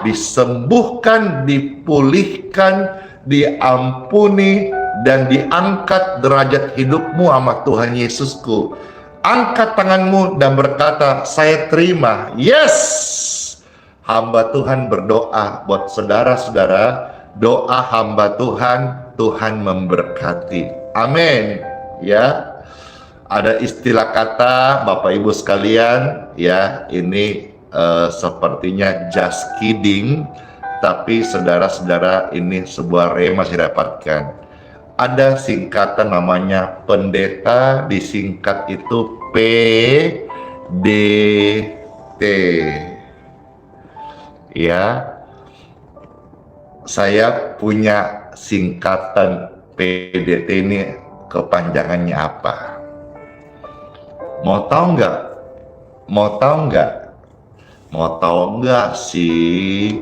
Disembuhkan, dipulihkan, diampuni, dan diangkat derajat hidupmu sama Tuhan Yesusku. Angkat tanganmu dan berkata, saya terima. Yes, hamba Tuhan berdoa buat saudara-saudara. Doa hamba Tuhan, Tuhan memberkati. Amin. Ya, ada istilah kata Bapak Ibu sekalian, ya ini sepertinya just kidding, tapi saudara-saudara ini sebuah rema saya dapatkan. Ada singkatan namanya pendeta, disingkat itu PDT. Ya, saya punya singkatan PDT ini, kepanjangannya apa? Mau tahu nggak? Mau tahu nggak? Mau tahu nggak sih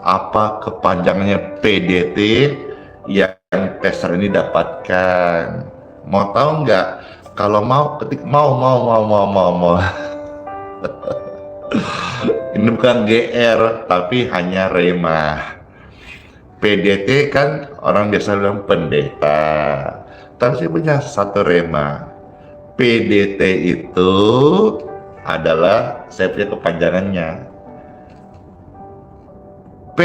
apa kepanjangannya PDT yang Pastor ini dapatkan? Mau tahu nggak? Kalau mau ketik mau. Ini bukan GR, tapi hanya rema. PDT kan orang biasa bilang pendeta, tapi saya punya satu rema. PDT itu adalah, saya punya kepanjangannya. P,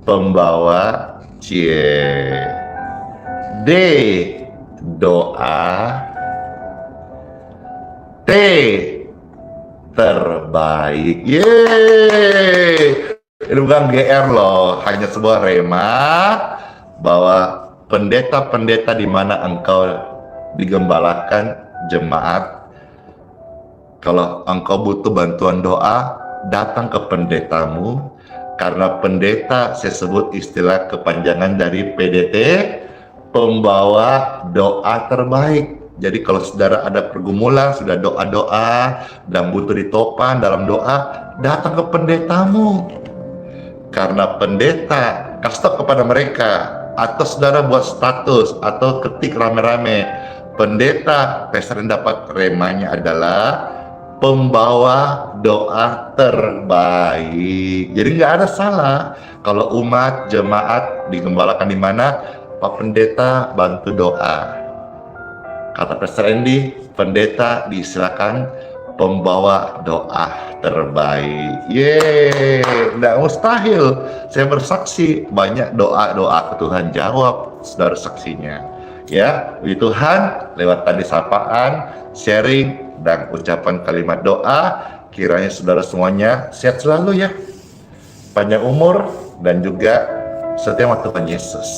pembawa, C, D, doa, T, terbaik. Yeay, ini bukan GR loh, hanya sebuah rema bahwa pendeta-pendeta di mana engkau digembalakan jemaat, kalau engkau butuh bantuan doa, datang ke pendetamu, karena pendeta saya sebut istilah kepanjangan dari PDT, pembawa doa terbaik. Jadi kalau saudara ada pergumulan, sudah doa-doa, dan butuh ditopang dalam doa, datang ke pendetamu. Karena pendeta kasih tahu kepada mereka, atau saudara buat status, atau ketik rame-rame, pendeta Pestren dapat remanya adalah pembawa doa terbaik. Jadi nggak ada salah kalau umat jemaat digembalakan di mana, Pak Pendeta bantu doa. Kata Pastor Andy, pendeta disilakan pembawa doa terbaik. Yeay, nggak mustahil. Saya bersaksi banyak doa-doa ke Tuhan jawab, saudara saksinya. Ya, puji Tuhan, lewat tadi sapaan, sharing, dan ucapan kalimat doa, kiranya saudara semuanya sehat selalu ya. Panjang umur dan juga setia sama Tuhan Yesus.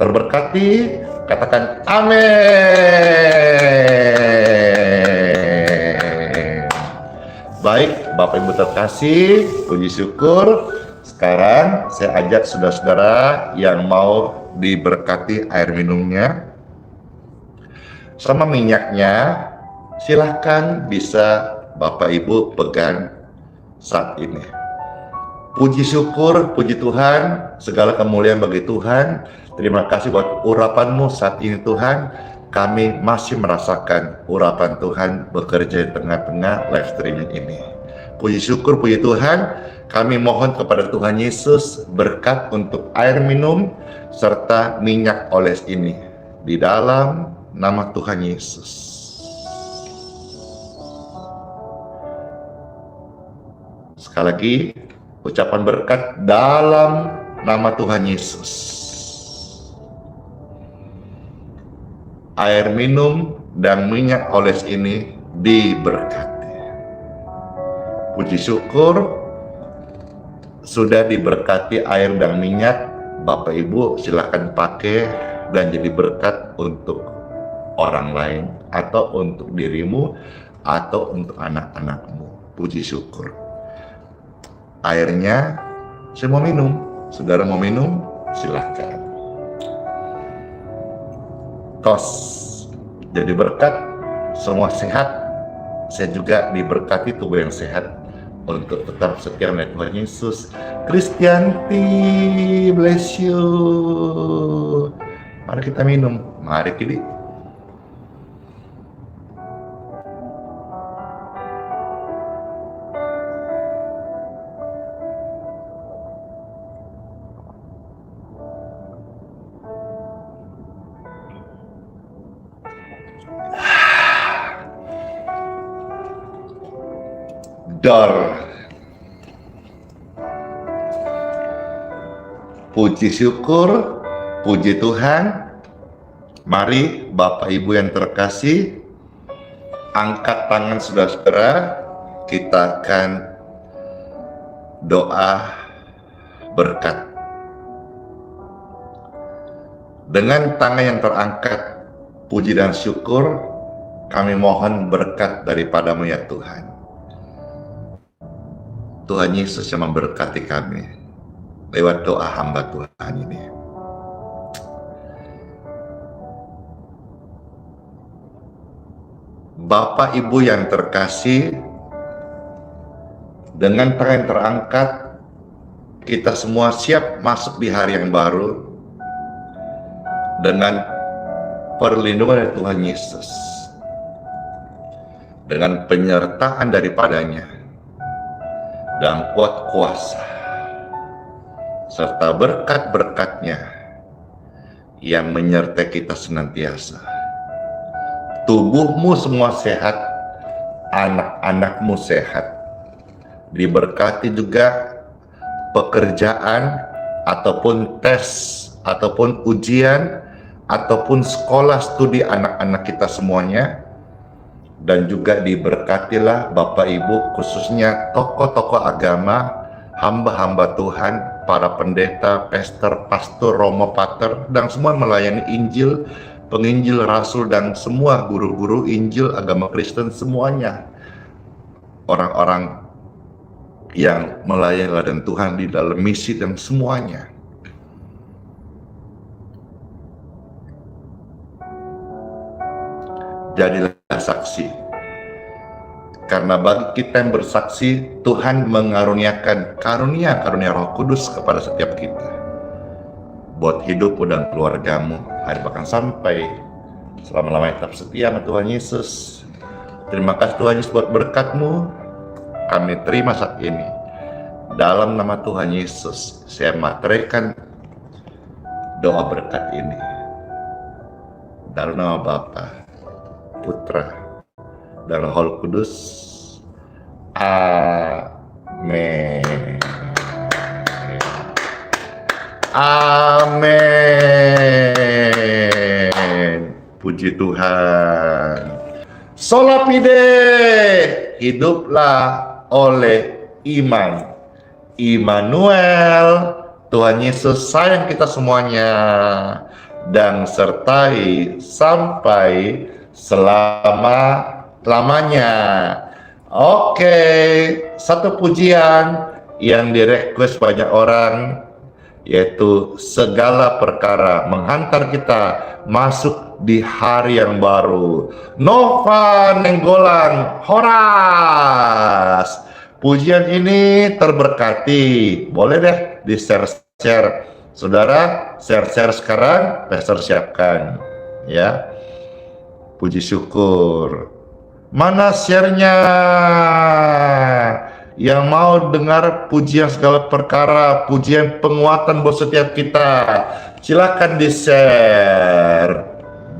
Terberkati, katakan amin. Baik, Bapak Ibu terkasih, puji syukur. Sekarang saya ajak saudara-saudara yang mau diberkati air minumnya sama minyaknya, silahkan bisa Bapak Ibu pegang saat ini. Puji syukur, puji Tuhan, segala kemuliaan bagi Tuhan. Terima kasih buat urapanmu saat ini Tuhan. Kami masih merasakan urapan Tuhan bekerja di tengah-tengah live streaming ini. Puji syukur, puji Tuhan. Kami mohon kepada Tuhan Yesus berkat untuk air minum serta minyak oles ini. Di dalam nama Tuhan Yesus. Sekali lagi, ucapan berkat dalam nama Tuhan Yesus. Air minum dan minyak oles ini diberkati. Puji syukur, sudah diberkati air dan minyak. Bapak Ibu silakan pakai dan jadi berkat untuk orang lain, atau untuk dirimu, atau untuk anak-anakmu. Puji syukur. Airnya saya mau minum. Saudara mau minum? Silakan. Tos, jadi berkat, semua sehat. Saya juga diberkati tubuh yang sehat untuk tetap setia dengan Tuhan Yesus. Kristianti, bless you. Mari kita minum. Mari kita. Dor. Puji syukur, puji Tuhan. Mari Bapak Ibu yang terkasih, angkat tangan saudara-saudara, kita akan doa berkat. Dengan tangan yang terangkat, puji dan syukur, kami mohon berkat daripadamu ya Tuhan. Tuhan Yesus yang memberkati kami lewat doa hamba Tuhan ini. Bapak Ibu yang terkasih, dengan tangan yang terangkat, kita semua siap masuk di hari yang baru dengan perlindungan dari Tuhan Yesus, dengan penyertaan daripadanya dan kuat kuasa serta berkat-berkatnya yang menyertai kita senantiasa. Tubuhmu semua sehat, anak-anakmu sehat, diberkati juga pekerjaan ataupun tes ataupun ujian ataupun sekolah studi anak-anak kita semuanya. Dan juga diberkatilah Bapak Ibu, khususnya tokoh-tokoh agama, hamba-hamba Tuhan, para pendeta, pastor, romo, pater, dan semua melayani Injil, penginjil, rasul, dan semua guru-guru Injil agama Kristen semuanya. Orang-orang yang melayani ladang Tuhan di dalam misi dan semuanya. jadilah saksi. Karena bagi kita yang bersaksi, Tuhan mengaruniakan karunia Roh Kudus kepada setiap kita. Buat hidupmu dan keluargamu, hari bahkan sampai selama-lamanya tetap setia sama Tuhan Yesus. Terima kasih Tuhan Yesus buat berkat-Mu. Kami terima saat ini. Dalam nama Tuhan Yesus, saya materaikan doa berkat ini. Dalam nama Bapa, Putra, dan Roh Kudus. Amin. Amin. Puji Tuhan. Sola fide, hiduplah oleh iman. Immanuel, Tuhan Yesus sayang kita semuanya dan sertai sampai selama-lamanya. Oke, satu pujian yang direquest banyak orang, yaitu segala perkara menghantar kita masuk di hari yang baru. Nova Nenggolan Horas. Pujian ini terberkati. Boleh deh di share. Saudara, share sekarang, pastor siapkan. Ya. Puji syukur. Mana share-nya? Yang mau dengar pujian segala perkara, pujian penguatan buat setiap kita, silakan di-share.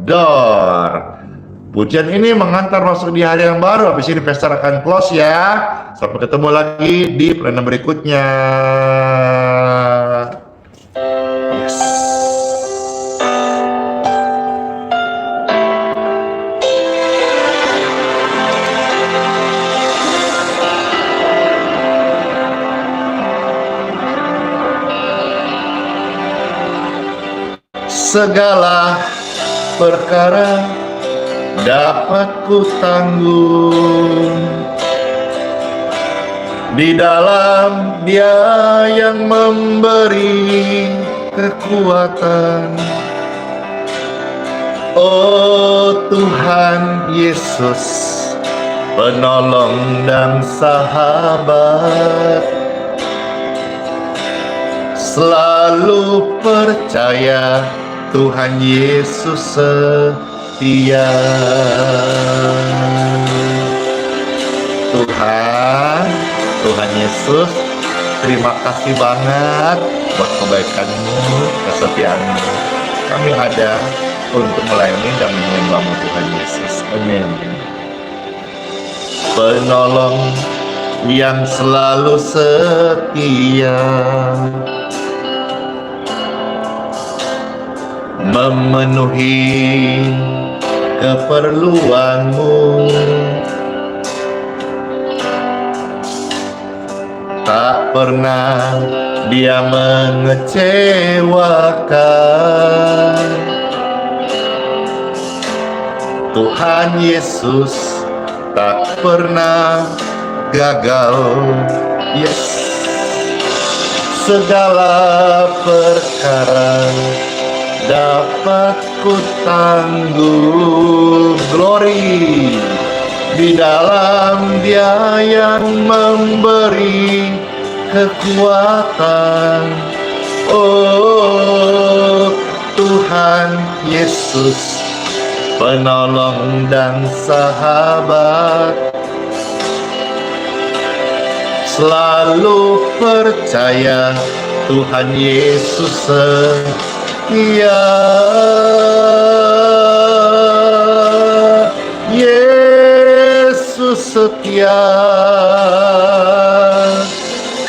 Dor. Pujian ini mengantar masuk di hari yang baru. Habis ini pastor akan close ya. Sampai ketemu lagi di pelayanan berikutnya. Yes. Segala perkara dapat ku tanggung di dalam Dia yang memberi kekuatan. Oh Tuhan Yesus, penolong dan sahabat, selalu percaya Tuhan Yesus setia. Tuhan Yesus, terima kasih banget buat kebaikan-Mu, kesetiaan-Mu. Kami ada untuk melayani dan menyembah-Mu Tuhan Yesus. Amin. Penolong yang selalu setia, memenuhi keperluanmu, tak pernah Dia mengecewakan. Tuhan Yesus tak pernah gagal. Yes. Segala perkara dapat ku tanggung. Glory di dalam Dia yang memberi kekuatan. Oh Tuhan Yesus, penolong dan sahabat, selalu percaya Tuhan Yesus setia. Yesus setia.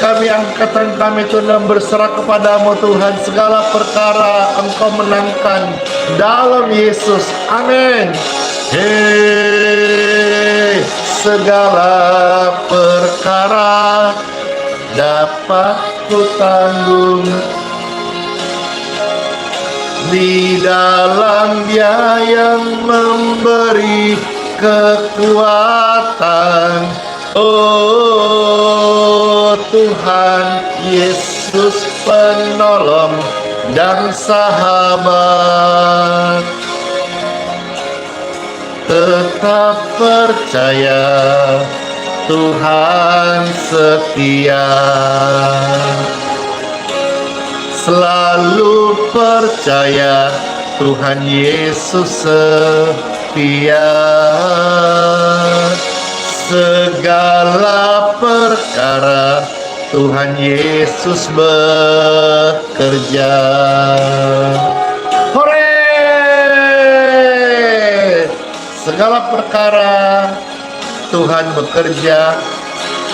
Kami angkatan kami Tuhan berserah kepadamu Tuhan, segala perkara Engkau menangkan dalam Yesus. Amin. Hei, segala perkara dapat ku tanggung di dalam Dia yang memberi kekuatan. Oh Tuhan Yesus, penolong dan sahabat, tetap percaya Tuhan setia. Selalu percaya Tuhan Yesus setia. Segala perkara Tuhan Yesus bekerja. Hore! Segala perkara Tuhan bekerja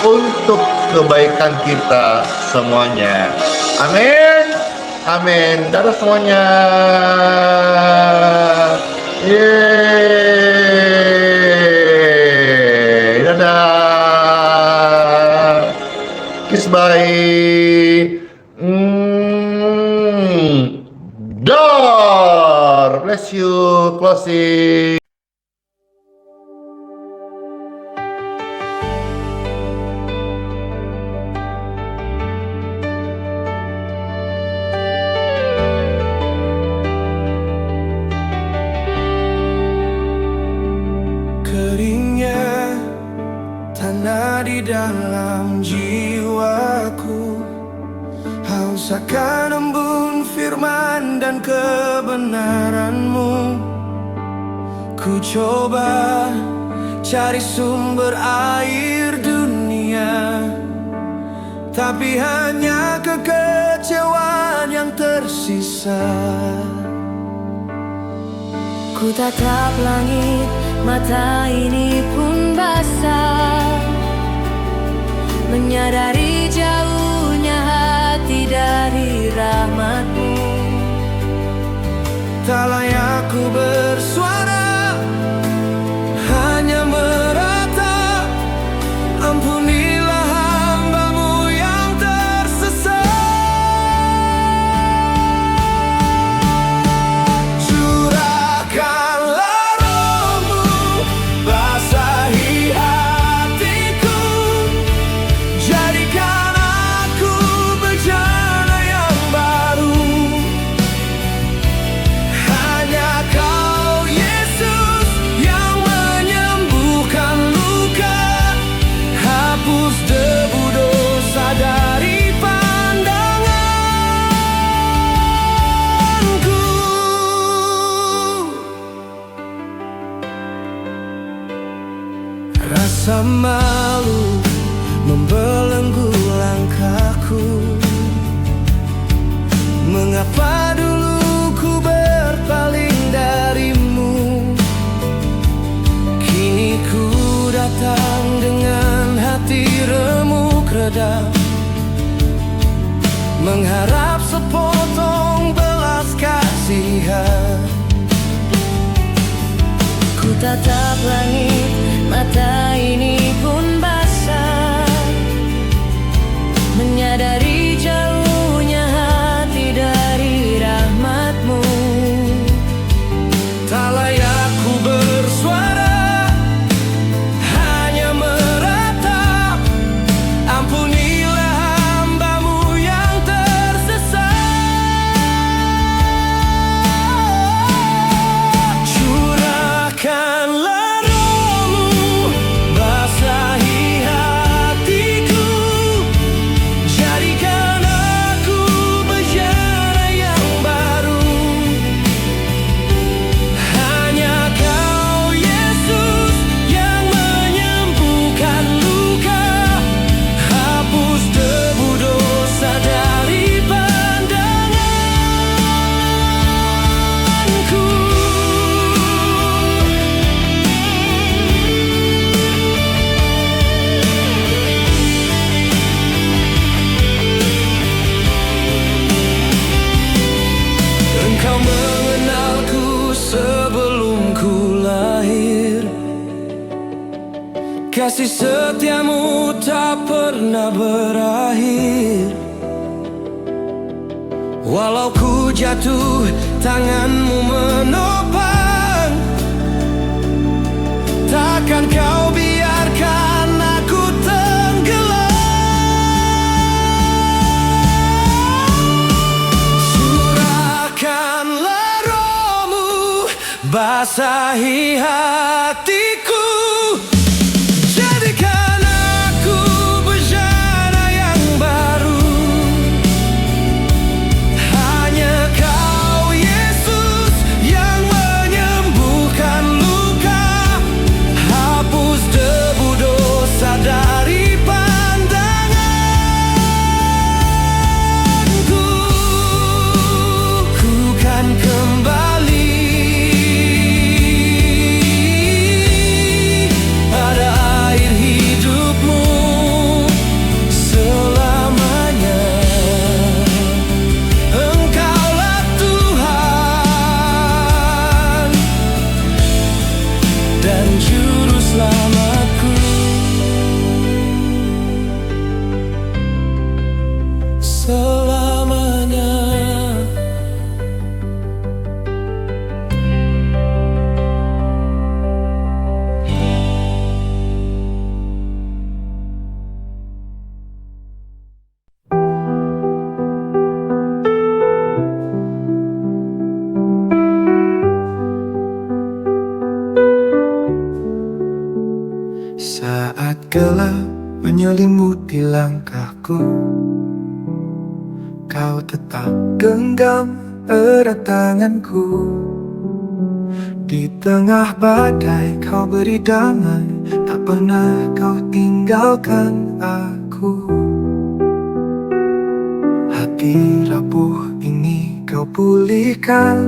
untuk kebaikan kita semuanya. Amin. Amin. Dadah semuanya. Yeay. Dadah. Kiss bye. Door. Bless you. Closing. Keringnya tanah di dalam jiwaku, haus akan embun firman dan kebenaran-Mu. Ku coba cari sumber air dunia, tapi hanya kekecewaan yang tersisa. Ku tatap langit, mata ini pun basah, menyadari jauhnya hati dari rahmat-Mu. Tak layak ku bersuara, hanya meratap. Ampunilah hamba-Mu yang tersesat. Curahkanlah Roh-Mu, basahi hatiku, jadikan aku bejana yang baru. Hanya Kau Yesus yang menyembuhkan luka, hapus debu dosa dari pandanganku. Rasa malu membelenggu langkahku. Mengapa dulu ku berpaling dari-Mu? Kini ku datang dengan hati remuk redam, mengharap sepotong belas kasihan. Ku tatap langit, mata ini pun basah, menyadari jauhnya hati dari rahmat-Mu. Tak layak ku bersuara, hanya meratap. Ampunilah hamba-Mu yang tersesat. Curahkanlah Roh-Mu, basahi hatiku, jadikan aku bejana yang baru. Hanya Kau Yesus yang menyembuhkan luka, hapus debu dosa dari pandanganku. Engkau mengenalku sebelum ku lahir, kasih setia-Mu tak pernah berakhir. Walau ku jatuh, tangan-Mu menopang. Takkan Kau biarkan aku tenggelam. Curahkanlah Roh-Mu, basahi hati gelap menyelimuti langkahku, kau tetap genggam erat tanganku. Di tengah badai kau beri damai, tak pernah kau tinggalkan aku. Hati rapuh ini kau pulihkan,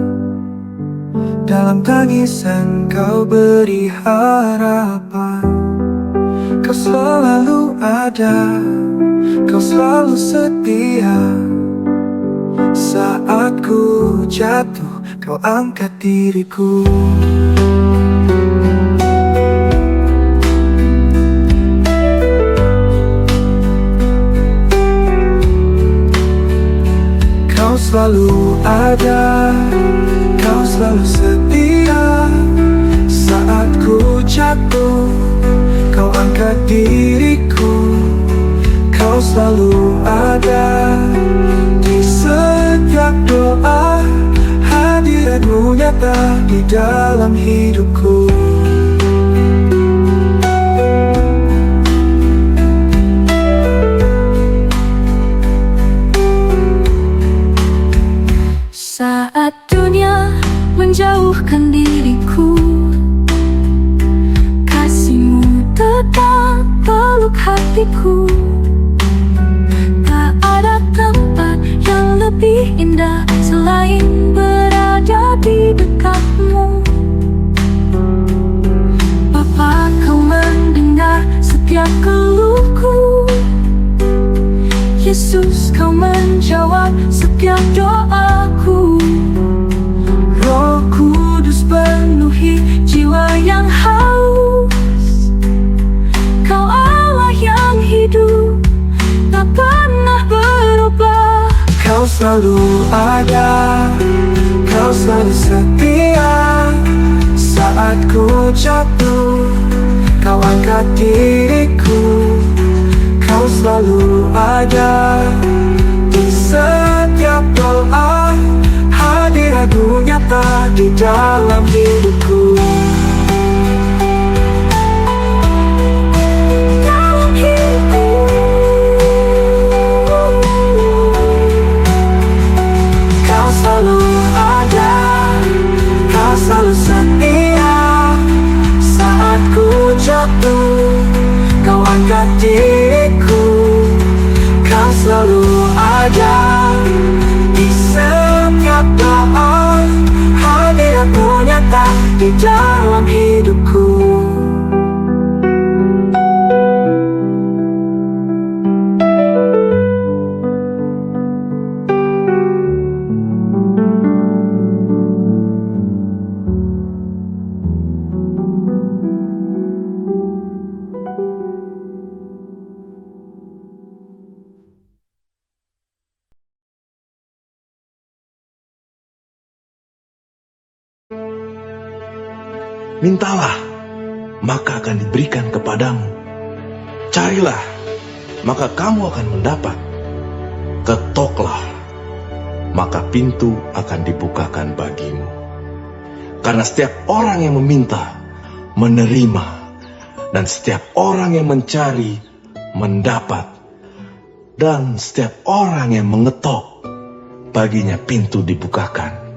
dalam tangisan kau beri harapan. Kau selalu ada, kau selalu setia. Saat ku jatuh, kau angkat diriku. Kau selalu ada, kau selalu setia. Saat ku jatuh, kau angkat diriku. Kau selalu ada di setiap doa, hadiratmu nyata di dalam hidupku. Saat dunia menjauhkan diriku, kasih-Mu tetap peluk hatiku. Tak ada tempat yang lebih indah selain berada di dekat-Mu. Bapa, Kau mendengar setiap keluhku. Yesus, Kau menjawab setiap doaku. Roh Kudus penuhi jiwa yang haus. Kau Allah yang hidup, tak pernah berubah. Kau selalu ada, kau selalu setia. Saat ku jatuh, kau angkat diriku. Kau selalu ada di setiap doa, hadirat-Mu nyata di dalam hidupku. Dalam hidupku. Kau selalu ada, kau selalu setia. Saat ku jatuh, kau angkat diriku. Kau selalu ada di setiap doa, hadirat-Mu nyata di dalam hidupku. Mintalah, maka akan diberikan kepadamu. Carilah, maka kamu akan mendapat. Ketoklah, maka pintu akan dibukakan bagimu. Karena setiap orang yang meminta, menerima. Dan setiap orang yang mencari, mendapat. Dan setiap orang yang mengetok, baginya pintu dibukakan.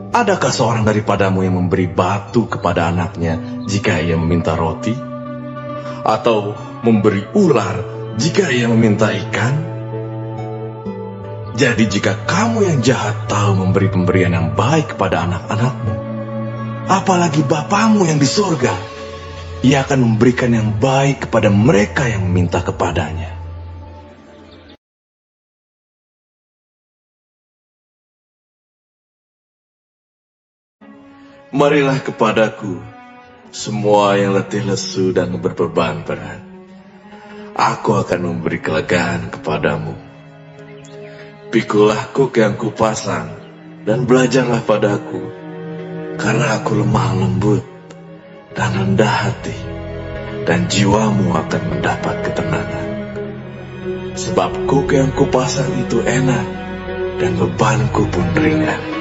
Adakah seorang daripadamu yang memberi batu kepada anaknya jika ia meminta roti? Atau memberi ular jika ia meminta ikan? Jadi jika kamu yang jahat tahu memberi pemberian yang baik kepada anak-anakmu, apalagi Bapamu yang di surga, Ia akan memberikan yang baik kepada mereka yang meminta kepadanya. Marilah kepadaku, semua yang letih lesu dan berbeban berat. Aku akan memberi kelegaan kepadamu. Pikulah kuk yang kupasang, dan belajarlah padaku, karena aku lemah lembut dan rendah hati, dan jiwamu akan mendapat ketenangan. Sebab kuk yang kupasang itu enak, dan bebanku pun ringan.